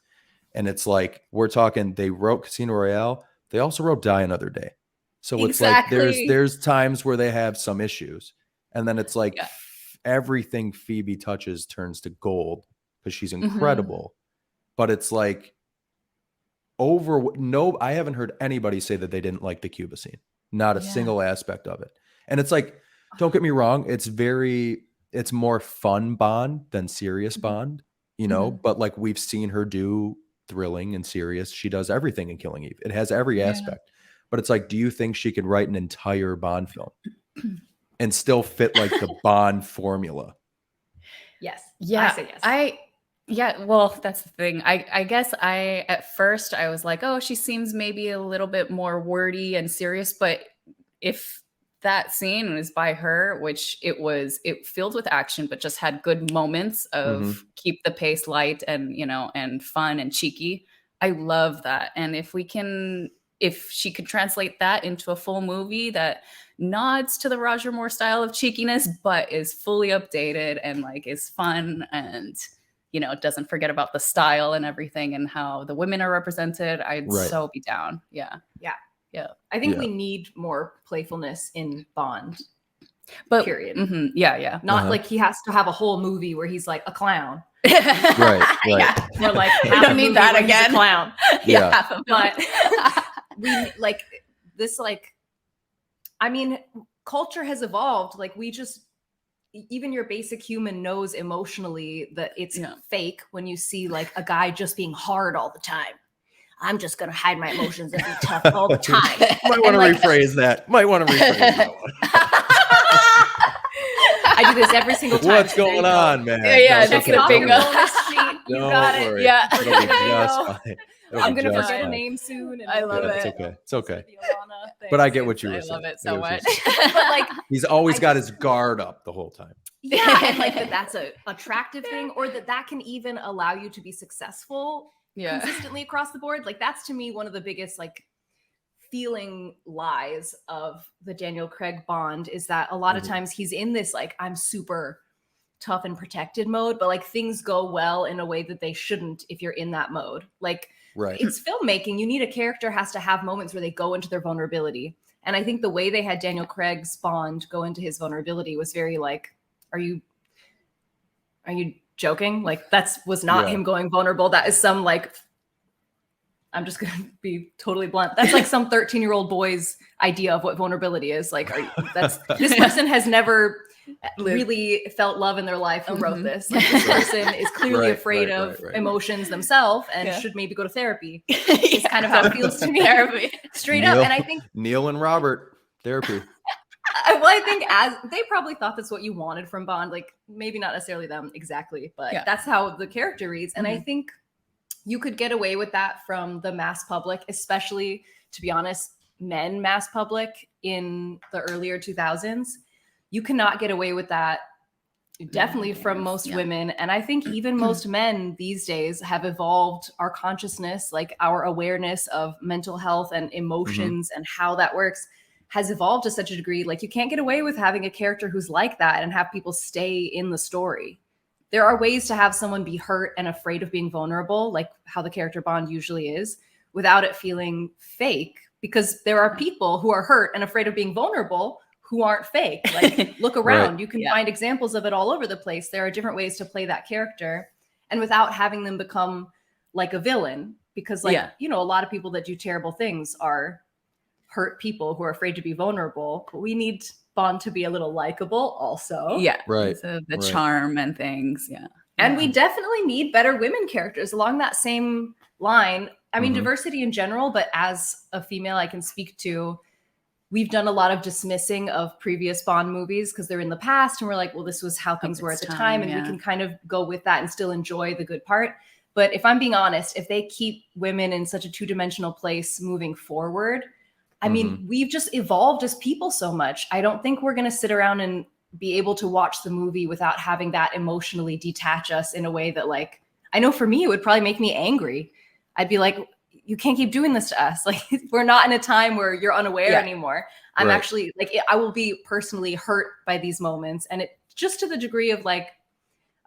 And it's like, we're talking, they wrote Casino Royale. They also wrote Die Another Day. So it's like Exactly. there's times where they have some issues, and then it's like Yeah. everything Phoebe touches turns to gold because she's Mhm. incredible. But it's like I haven't heard anybody say that they didn't like the Cuba scene. Not a Yeah. single aspect of it. And it's like, don't get me wrong, it's more fun Bond than serious Mhm. Bond, you know, Mhm. but like we've seen her do thrilling and serious. She does everything in Killing Eve. It has every Yeah. aspect. But it's like, do you think she could write an entire Bond film and still fit like the Bond formula? Yes. Yeah, I say yes. yeah, well, that's the thing. I guess at first I was like, oh, she seems maybe a little bit more wordy and serious, but if that scene was by her, which it filled with action, but just had good moments Mhm. of keep the pace light and, and fun and cheeky. I love that. And if she could translate that into a full movie that nods to the Roger Moore style of cheekiness, but is fully updated and like is fun and doesn't forget about the style and everything and how the women are represented, I'd Right. so be down. Yeah. Yeah. Yeah. I think Yeah. we need more playfulness in Bond. But Period. Yeah. Not like he has to have a whole movie where he's like a clown. Right. Yeah. Or like We half don't a need movie that where he's a again. clown. Yeah. Half of But we like this, like, I mean, culture has evolved. Like even your basic human knows emotionally that it's fake when you see like a guy just being hard all the time. I'm just going to hide my emotions and be tough all the time. Might want to rephrase that. Might want to rephrase that one. I do this every single time. What's going on, man? Yeah, No, just get a bingo. You got it. Worry. Yeah. It'll be just fine. I'm going to forget a name soon. And I love It's it. okay. It's okay. The Alana thing. But I get what you were I saying. love it so much. But like, he's always got his guard up the whole time. yeah, and like that's a attractive thing, or that can even allow you to be successful consistently across the board. Like that's to me one of the biggest like feeling lies of the Daniel Craig Bond is that a lot of times he's in this like I'm super tough and protected mode, but like things go well in a way that they shouldn't if you're in that mode. Like it's filmmaking. You need a character has to have moments where they go into their vulnerability. And I think the way they had Daniel Craig's Bond go into his vulnerability was very like, are you joking? Like was not him going vulnerable. That is some like, I'm just going to be totally blunt. That's like some 13-year-old boy's idea of what vulnerability is. Like, this person has never really felt love in their life who wrote this. Like, this person is clearly afraid of emotions themselves and should maybe go to therapy. It's kind of how it feels to me. Therapy. Straight up. And I think Neil and Robert, therapy. Well, I think as they probably thought that's what you wanted from Bond. Like maybe not necessarily them exactly, but that's how the character reads. And I think you could get away with that from the mass public, especially, to be honest, men mass public in the earlier 2000s. You cannot get away with that definitely from most women. And I think even most men these days have evolved our consciousness, like our awareness of mental health and emotions and how that works has evolved to such a degree. Like you can't get away with having a character who's like that and have people stay in the story. There are ways to have someone be hurt and afraid of being vulnerable, like how the character Bond usually is, without it feeling fake, because there are people who are hurt and afraid of being vulnerable who aren't fake. Like look around, you can find examples of it all over the place. There are different ways to play that character and without having them become like a villain, because like, a lot of people that do terrible things are hurt people who are afraid to be vulnerable. But we need Bond to be a little likable also. Yeah. Right. So the charm and things. Yeah. And we definitely need better women characters along that same line. I mean, diversity in general, but as a female, I can speak to, we've done a lot of dismissing of previous Bond movies because they're in the past. And we're like, well, this was how things were at the time. And we can kind of go with that and still enjoy the good part. But if I'm being honest, if they keep women in such a two-dimensional place moving forward, I mean, we've just evolved as people so much. I don't think we're going to sit around and be able to watch the movie without having that emotionally detach us in a way that, like, I know for me, it would probably make me angry. I'd be like, you can't keep doing this to us. Like, we're not in a time where you're unaware anymore. I'm actually like, I will be personally hurt by these moments. And it just to the degree of like,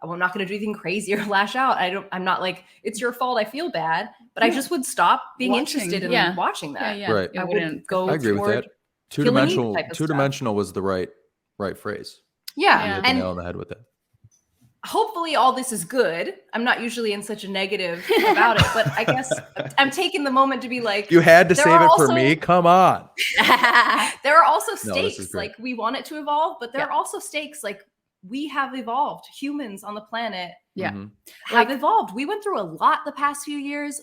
I'm not going to do anything crazy or lash out. I'm not like, it's your fault. I feel bad, but I just would stop being interested in watching that. Right. I wouldn't go I agree with that. Two-dimensional type of two-dimensional was the right phrase. Yeah. You hit the And nail on the head with it. hopefully all this is good. I'm not usually in such a negative about it, but I guess I'm taking the moment to be like, You had to there save are it for also- me. Come on. there are also No, this is stakes. great. Like we want it to evolve, but there Yeah. are also stakes. Like we have evolved. Humans on the planet Yeah. Mhm. have evolved. We went through a lot the past few years.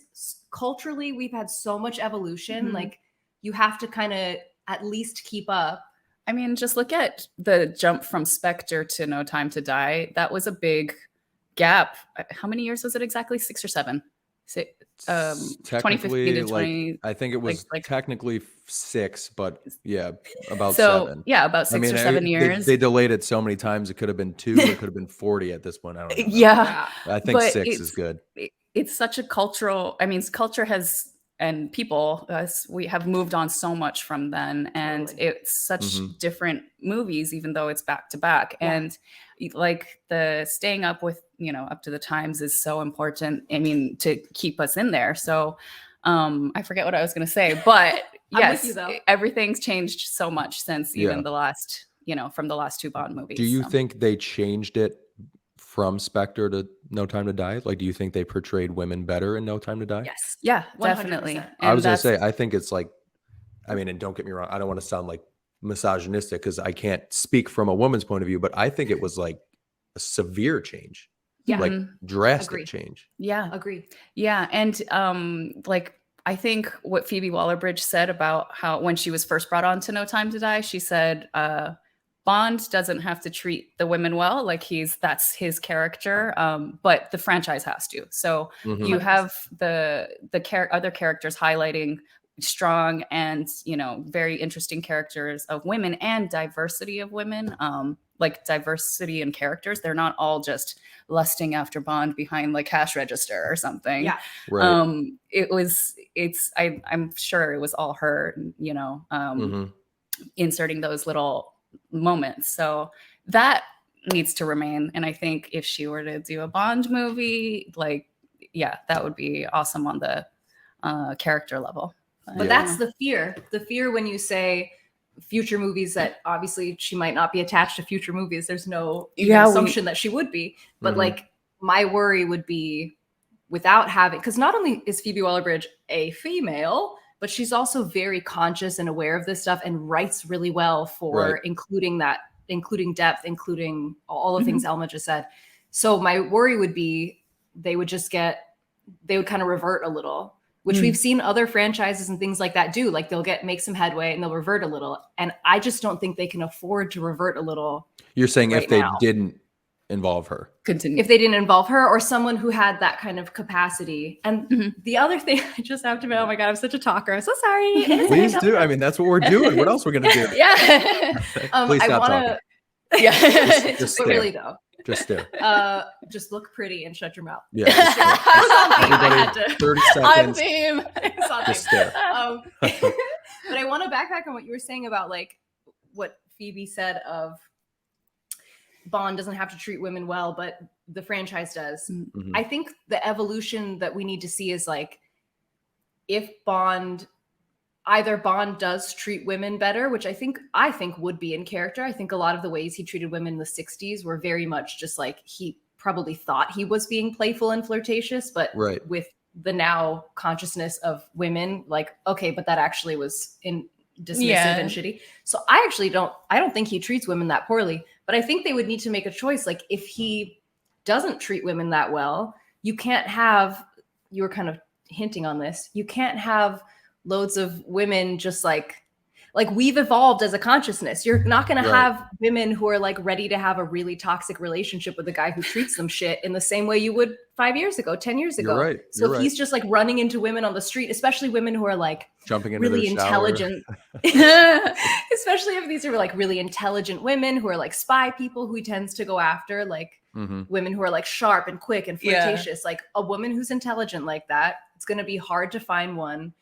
Culturally, we've had so much evolution. Mhm. Like you have to kind of at least keep up. I mean, just look at the jump from Spectre to No Time to Die. That was a big gap. How many years was it exactly? 6 or 7? 2015 Technically, to like 20. I think it was like- technically 6, but yeah, about So 7. yeah, about 6 or 7 years. They delayed it so many times. It could have been 2. It could have been 40 at this point. I don't know. Yeah, I think but 6 is good. it's such a cultural. I mean, culture has and people we have moved on so much from then, and Totally. it's such Mhm. different movies, even though it's back to back. Yeah. And like the staying up with up to the times is so important. I mean, to keep us in there. So I forget what I was going to say, but I'm yes, with you, though. everything's changed so much since even Yeah. the last from the last 2 Bond movies. Do you so. think they changed it from Spectre to No Time to Die? Like, do you think they portrayed women better in No Time to Die? Yes. Yeah, 100%. definitely. I was going to that's- say, I think it's like, I mean, and don't get me wrong, I don't want to sound like misogynistic because I can't speak from a woman's point of view, but I think it was like a severe change, Yeah. like Mhm. drastic Agree. change. Yeah. Agree. Yeah, and like I think what Phoebe Waller-Bridge said about how when she was first brought on to No Time to Die, she said Bond doesn't have to treat the women well, like that's his character, but the franchise has to. So Mhm. you have the other characters highlighting strong and very interesting characters of women and diversity of women, like diversity in characters. They're not all just lusting after Bond behind like cash register or something. Yeah. Right. I'm sure it was all her, Mhm. inserting those little moments. So that needs to remain. And I think if she were to do a Bond movie, like, yeah, that would be awesome on the character level. But that's the fear when you say future movies that obviously she might not be attached to future movies. There's no assumption that she would be. But Mhm. like my worry would be without having, because not only is Phoebe Waller-Bridge a female, but she's also very conscious and aware of this stuff and writes really well for Right. including depth, including all the things Elma just said. So my worry would be they would kind of revert a little, which we've seen other franchises and things like that do. Like they'll make some headway and they'll revert a little. And I just don't think they can afford to revert a little. You're saying right if they now. didn't involve her. Continue. If they didn't involve her or someone who had that kind of capacity. And the other thing I just have to be, oh my God, I'm such a talker. I'm so sorry. Please do. I mean, that's what we're doing. What else are we going to do? Yeah. Please I stop want talking. to. Yeah. Just but stare. really though, Just stare. just look pretty and shut your mouth. Yeah. Just stare. I had Everybody, to. 30 I'm seconds. theme. Just stare. But I want to backtrack on what you were saying about like what Phoebe said of Bond doesn't have to treat women well, but the franchise does. Mhm. I think the evolution that we need to see is like if either Bond does treat women better, which I think would be in character. I think a lot of the ways he treated women in the 60s were very much just like he probably thought he was being playful and flirtatious, but Right. with the now consciousness of women, like, okay, but that actually was dismissive and shitty. So I don't think he treats women that poorly, but I think they would need to make a choice. Like if he doesn't treat women that well, you can't have, you were kind of hinting on this, you can't have loads of women just like we've evolved as a consciousness. You're not going to have women who are like ready to have a really toxic relationship with a guy who treats them shit in the same way you would 5 years ago, 10 years ago. You're right. So if he's just like running into women on the street, especially women who are like Jumping into really their shower. intelligent, especially if these are like really intelligent women who are like spy people who he tends to go after, like women who are like sharp and quick and flirtatious. Like a woman who's intelligent like that, it's going to be hard to find one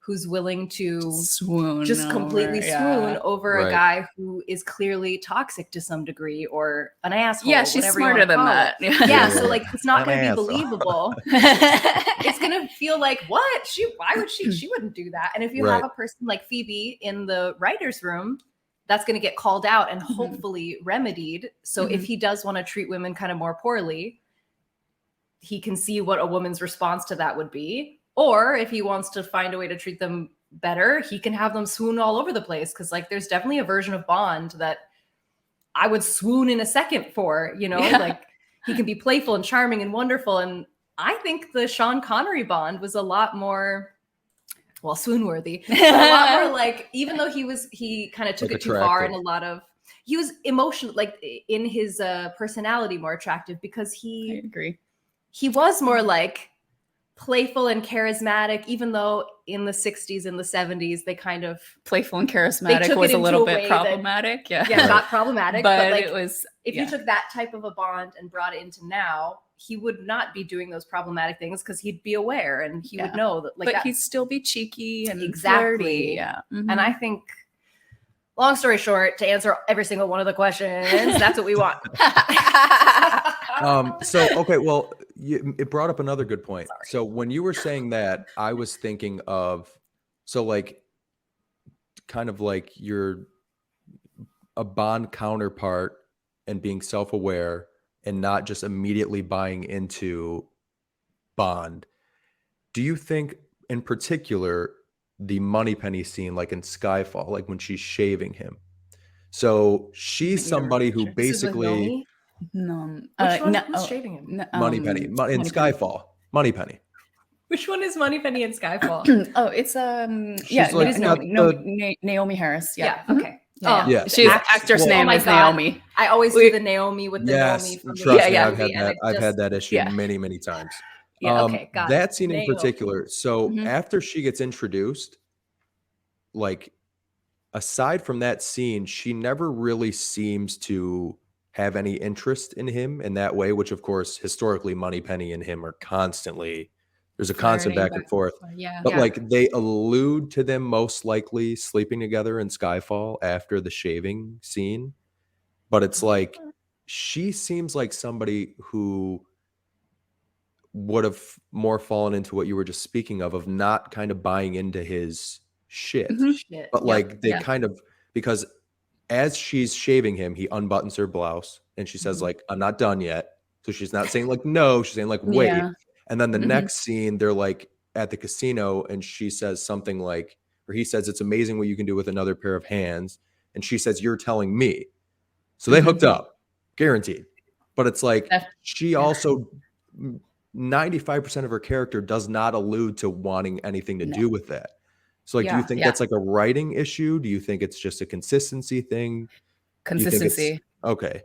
who's willing to swoon just completely swoon over Right. a guy who is clearly toxic to some degree or an asshole. Yeah, she's whatever you smarter wanna than call that. it. Yeah. Yeah, so like it's not An going to be asshole. believable. It's going to feel like, what? Why would she wouldn't do that. And if you have Right. a person like Phoebe in the writer's room, that's going to get called out and hopefully remedied. So if he does want to treat women kind of more poorly, he can see what a woman's response to that would be. Or if he wants to find a way to treat them better, he can have them swoon all over the place. Cause like there's definitely a version of Bond that I would swoon in a second for, you know, like he can be playful and charming and wonderful. And I think the Sean Connery Bond was a lot more, well, swoon worthy, but a lot more like, even though he kind of took Like it too far attractive. in a lot of, he was emotional, like in his personality more attractive because I agree. he was more like playful and charismatic, even though in the 60s and the 70s, they kind of Playful and took charismatic it was a into little a way bit that- problematic. Yeah. got problematic. But like, it was, if you took that type of a Bond and brought it into now, he would not be doing those problematic things because he'd be aware and he would know that. Like, but that, he'd still be cheeky and Exactly. flirty. Yeah. and I think, long story short, to answer every single one of the questions, that's what we want. So okay, well, it brought up another good point. So when you were saying that, I was thinking of, so like, kind of like you're a Bond counterpart and being self-aware and not just immediately buying into Bond. Do you think, in particular, the Moneypenny scene, like in Skyfall, like when she's shaving him? So she's somebody who This is with basically Nomi? no, Which one? Who's shaving him? Moneypenny in Skyfall. Moneypenny. Which one is Moneypenny in Skyfall? Oh, it's She's like, it is got Naomi Harris. Yeah. Mhm. Okay. Yeah, Yeah. she's Well, actress oh name my is God. Naomi. I always do the Naomi with the Yes, Naomi from the trust me, Yeah, I've had movie, and that. it I've just- had that issue Yeah. many times. Yeah, okay, got that it. scene in Naomi. particular. So Mhm. after she gets introduced, like, aside from that scene, she never really seems to have any interest in him in that way, which of course historically Moneypenny and him are constantly, there's a constant Flirting back and forth. Yeah. But like they allude to them most likely sleeping together in Skyfall after the shaving scene. But it's like she seems like somebody who would have more fallen into what you were just speaking of not kind of buying into his shit. Shit. But like they Yeah. kind of, because as she's shaving him, he unbuttons her blouse and she says like, I'm not done yet. So she's not saying like no, she's saying like wait. Yeah. And then the Mhm. next scene, they're like at the casino and she says something like, or he says, it's amazing what you can do with another pair of hands. And she says, you're telling me. So they hooked up, guaranteed. But it's like she also 95% of her character does not allude to wanting anything to do with that. So like, do you think that's like a writing issue? Do you think it's just a consistency thing? Consistency. Okay.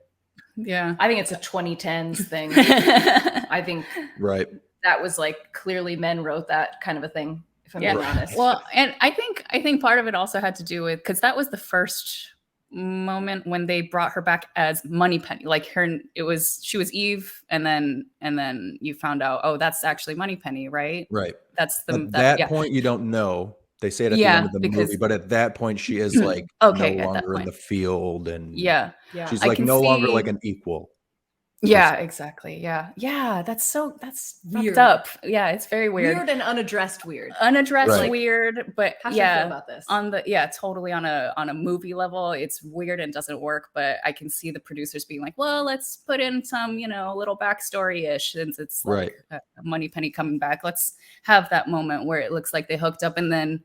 Yeah. I think it's a 2010s thing. I think Right. that was like clearly men wrote that kind of a thing, if I'm being honest. Well, and I think part of it also had to do with, because that was the first moment when they brought her back as Moneypenny. Like she was Eve, and then you found out, oh, that's actually Moneypenny, right? Right. That's At that point you don't know. They say it at the end of the movie, but at that point she is like no longer in the field, and she's like no longer like an equal. Yeah, exactly. Yeah. That's weird. fucked up. Yeah, it's very weird. Weird and unaddressed weird. Unaddressed weird, but how should I feel about this? Totally on a movie level, it's weird and doesn't work. But I can see the producers being like, well, let's put in some, little backstory-ish, since it's like Moneypenny coming back. Let's have that moment where it looks like they hooked up, and then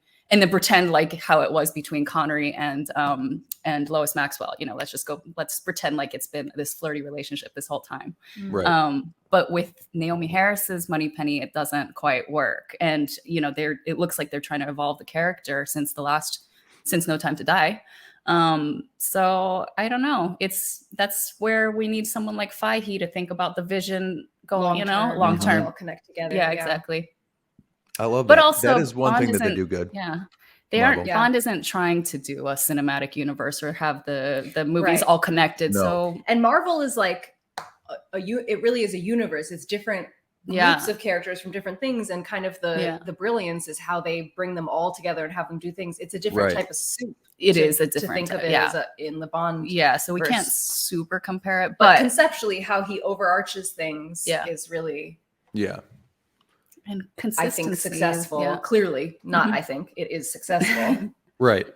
pretend like how it was between Connery and Lois Maxwell. Let's pretend like it's been this flirty relationship this whole time. Right. But with Naomi Harris's Moneypenny, it doesn't quite work. And it looks like they're trying to evolve the character since No Time to Die. So I don't know. That's where we need someone like Fahey to think about the vision going, long term. All connect together. Yeah, exactly. I love that. But also, that is one Bond thing that they do good. Yeah. Bond isn't trying to do a cinematic universe or have the movies all connected. No. So, and Marvel is like it really is a universe. It's different groups of characters from different things, and kind of the brilliance is how they bring them all together and have them do things. It's a different type of soup. It is a different to think of it as in the Bond. Yeah, so we can't super compare it, but conceptually, how he overarches things is really and consistency. I think successful. Yeah. Clearly, not. I think it is successful. Right.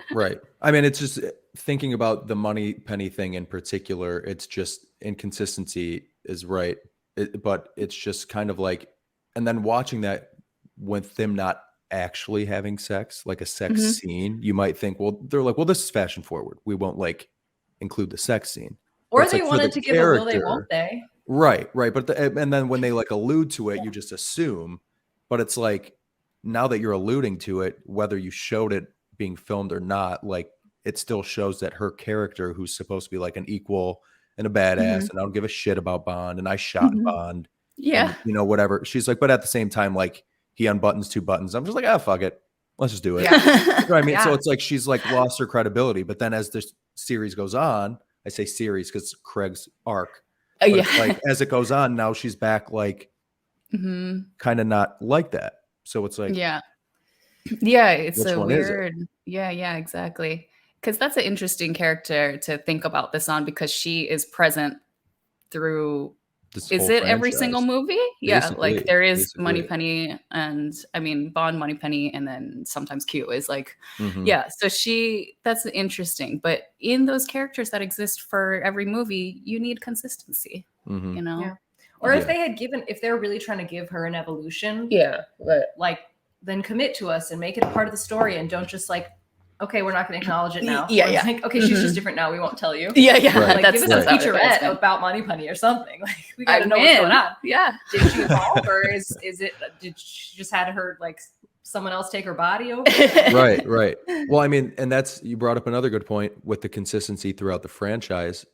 I mean, it's just thinking about the Moneypenny thing in particular. It's just inconsistency is right. But it's just kind of like, and then watching that with them not actually having sex, like a sex scene, you might think, well, they're like, well, this is fashion forward. We won't like include the sex scene. Or they wanted to give a will they, won't they? Right. But and then when they like allude to it, you just assume. But it's like, now that you're alluding to it, whether you showed it being filmed or not, like it still shows that her character, who's supposed to be like an equal and a badass, and I don't give a shit about Bond, and I shot Bond, and, whatever. She's like, but at the same time, like he unbuttons 2 buttons. I'm just like, fuck it, let's just do it. You know what I mean? So it's like she's like lost her credibility. But then as this series goes on, I say series because Craig's arc. It's like as it goes on, now she's back like kind of not like that. So it's like it's a weird exactly. Because that's an interesting character to think about this on, because she is present through this is it franchise. Every single movie? Basically, like there is Moneypenny, and I mean Bond, Moneypenny, and then sometimes Q is like so that's interesting. But in those characters that exist for every movie, you need consistency, you know? Or if they had if they're really trying to give her an evolution, like then commit to us and make it a part of the story, and don't just like, okay, we're not going to acknowledge it now. Like, okay, she's just different now. We won't tell you. Like, give us a featurette about Moneypenny or something. Like, we got to know what's going on. Yeah. Did she evolve, or is it? Did she just had her like someone else take her body over? Right. Well, I mean, and you brought up another good point with the consistency throughout the franchise.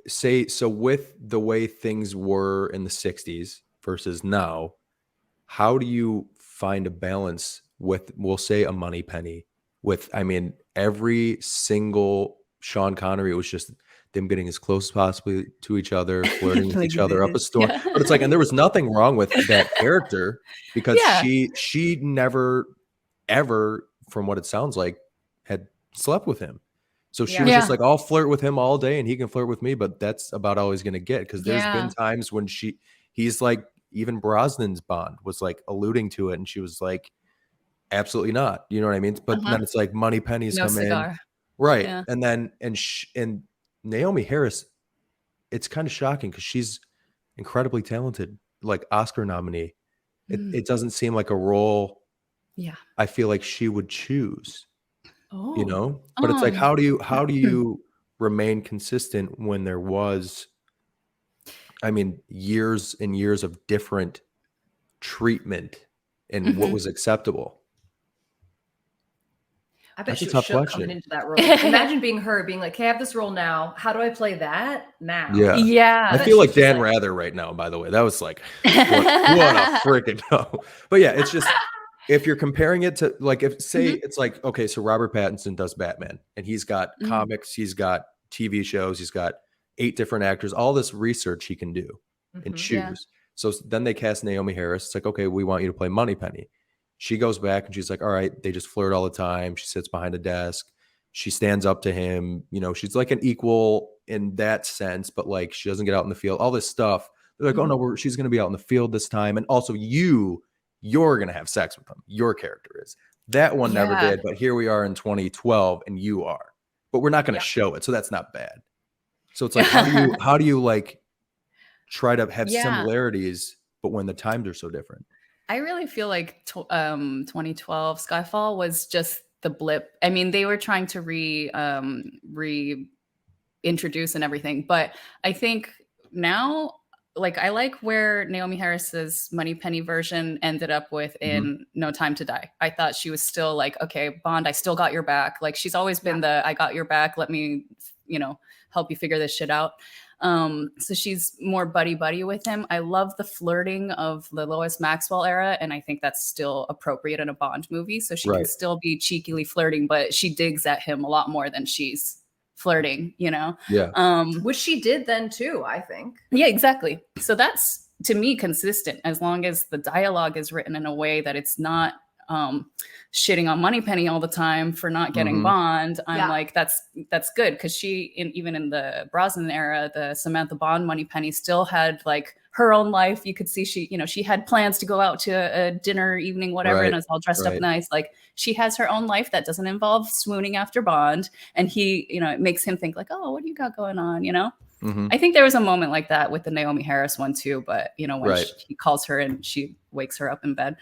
So with the way things were in the 60s versus now, how do you find a balance with, we'll say, a Moneypenny? With, I mean, every single Sean Connery, it was just them getting as close as possible to each other, flirting with each other up a storm. But it's like, and there was nothing wrong with that character, because she never, ever, from what it sounds like, had slept with him. So she was just like, I'll flirt with him all day and he can flirt with me, but that's about all he's going to get. Because there's been times when he's like, even Brosnan's Bond was like alluding to it, and she was like, absolutely not. You know what I mean? But then it's like Moneypenny's come in. Right. Yeah. And then, and Naomi Harris, it's kind of shocking because she's incredibly talented, like Oscar nominee. It doesn't seem like a role I feel like she would choose, you know? But it's like, how do you remain consistent when there was, I mean, years and years of different treatment and what was acceptable? I bet she was shook coming into that role. Imagine being her, being like, hey, I have this role now. How do I play that now? Yeah. I feel like Dan Rather right now, by the way. That was like, what a freaking no. But yeah, it's just, if you're comparing it to, like, if say it's like, okay, so Robert Pattinson does Batman, and he's got comics, he's got TV shows, he's got 8 different actors, all this research he can do and choose. Yeah. So then they cast Naomi Harris. It's like, okay, we want you to play Moneypenny. She goes back and she's like, all right, they just flirt all the time. She sits behind a desk. She stands up to him. You know, she's like an equal in that sense, but like she doesn't get out in the field, all this stuff. They're like, oh no, she's going to be out in the field this time. And also you're going to have sex with him. Your character is. That one never did, but here we are in 2012 and you are. But we're not going to show it. So that's not bad. So it's like, how do you like try to have similarities, but when the times are so different? I really feel like 2012 Skyfall was just the blip. I mean, they were trying to reintroduce and everything, but I think now, like, I like where Naomi Harris's Moneypenny version ended up with in No Time to Die. I thought she was still like, okay, Bond, I still got your back. Like, she's always been I got your back. Let me, help you figure this shit out. So she's more buddy with him. I love the flirting of the Lois Maxwell era, and I think that's still appropriate in a Bond movie. So she can still be cheekily flirting, but she digs at him a lot more than she's flirting, which she did then too, I think. Yeah, exactly. So that's to me consistent, as long as the dialogue is written in a way that it's not shitting on Moneypenny all the time for not getting Bond. I'm like, that's good, because even in the Brosnan era, the Samantha Bond Moneypenny still had like her own life. You could see she had plans to go out to a dinner evening, whatever, and was all dressed up nice. Like, she has her own life that doesn't involve swooning after Bond, and it makes him think like, oh, what do you got going on, I think there was a moment like that with the Naomi Harris one too, but when he calls her and she wakes her up in bed.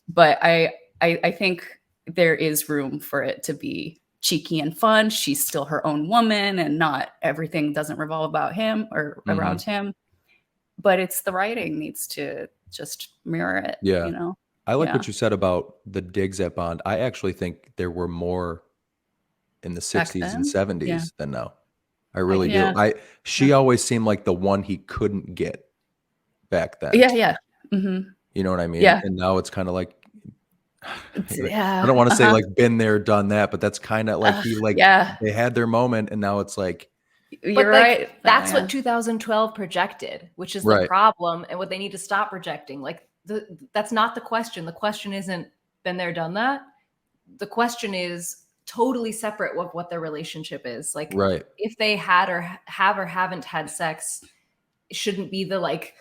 But I think there is room for it to be cheeky and fun. She's still her own woman, and not everything doesn't revolve about him or around him. But it's the writing needs to just mirror it. I like what you said about the digs at Bond. I actually think there were more in the 60s and 70s than now. I really do. She always seemed like the one he couldn't get back then. You know what I mean? And now it's kind of like, I don't want to say like been there, done that, but that's kind of like they had their moment, and now it's like, you're right. That's what 2012 projected, which is the problem, and what they need to stop projecting. Like, that's not the question. The question isn't been there, done that. The question is totally separate of what their relationship is. Like, if they had or haven't had sex, it shouldn't be the like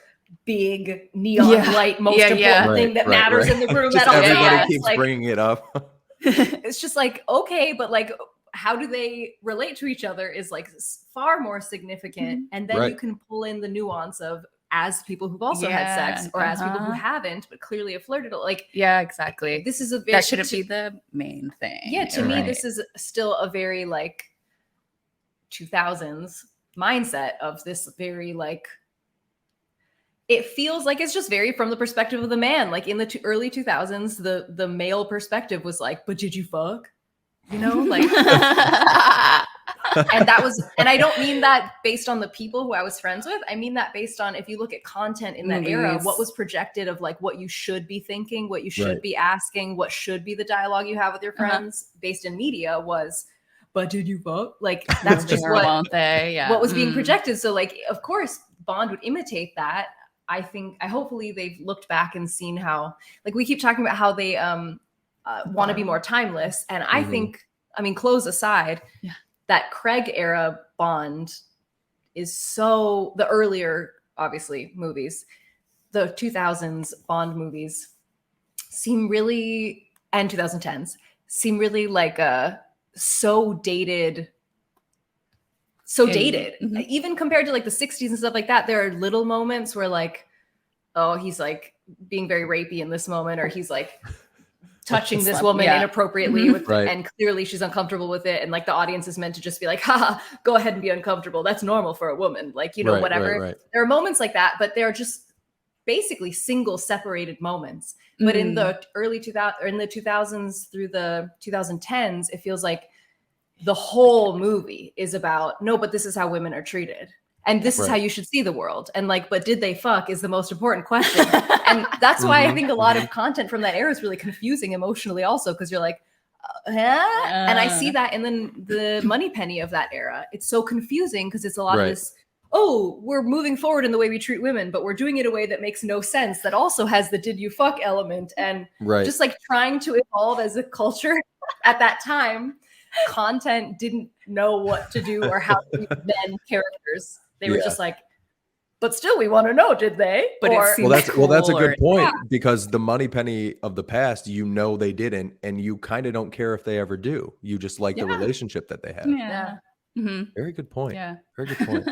big neon light most important thing that matters in the room. Just everybody keeps bringing it up. It's just like, okay, but like, how do they relate to each other is like far more significant. And then you can pull in the nuance of, as people who've also had sex, or as people who haven't but clearly have flirted, like, exactly. This is a very, that shouldn't be the main thing. To me, this is still a very like 2000s mindset of this very like, it feels like it's just very from the perspective of the man. Like in the early 2000s, the male perspective was like, but did you fuck? Like, and I don't mean that based on the people who I was friends with. I mean that based on, if you look at content in that era, what was projected of like what you should be thinking, what you should be asking, what should be the dialogue you have with your friends based in media was, but did you fuck? Like, that's just what was being projected. So like, of course, Bond would imitate that. Hopefully they've looked back and seen how, like, we keep talking about how they want to be more timeless. And I think, clothes aside, that Craig era Bond is so, the earlier, obviously, movies, the 2000s Bond movies seem really, and 2010s, seem really like so dated. Even compared to like the 60s and stuff like that, there are little moments where like, oh, he's like being very rapey in this moment, or he's like touching this woman inappropriately and clearly she's uncomfortable with it, and like the audience is meant to just be like, haha, go ahead and be uncomfortable, that's normal for a woman, like, whatever. There are moments like that, but they're just basically single separated moments. But in the early 2000s, or in the 2000s through the 2010s, it feels like the whole movie is about, no, but this is how women are treated. And this is how you should see the world. And like, but did they fuck is the most important question. And that's why I think a lot of content from that era is really confusing emotionally also, because you're like, huh? And I see that in the Moneypenny of that era. It's so confusing because it's a lot of this, oh, we're moving forward in the way we treat women, but we're doing it in a way that makes no sense, that also has the did you fuck element. And just like trying to evolve as a culture at that time, content didn't know what to do or how to men characters. They were just like, but still, we want to know, did they? But that's a good point, because the Moneypenny of the past, they didn't, and you kind of don't care if they ever do. You just like the relationship that they have. Very good point. Very good point.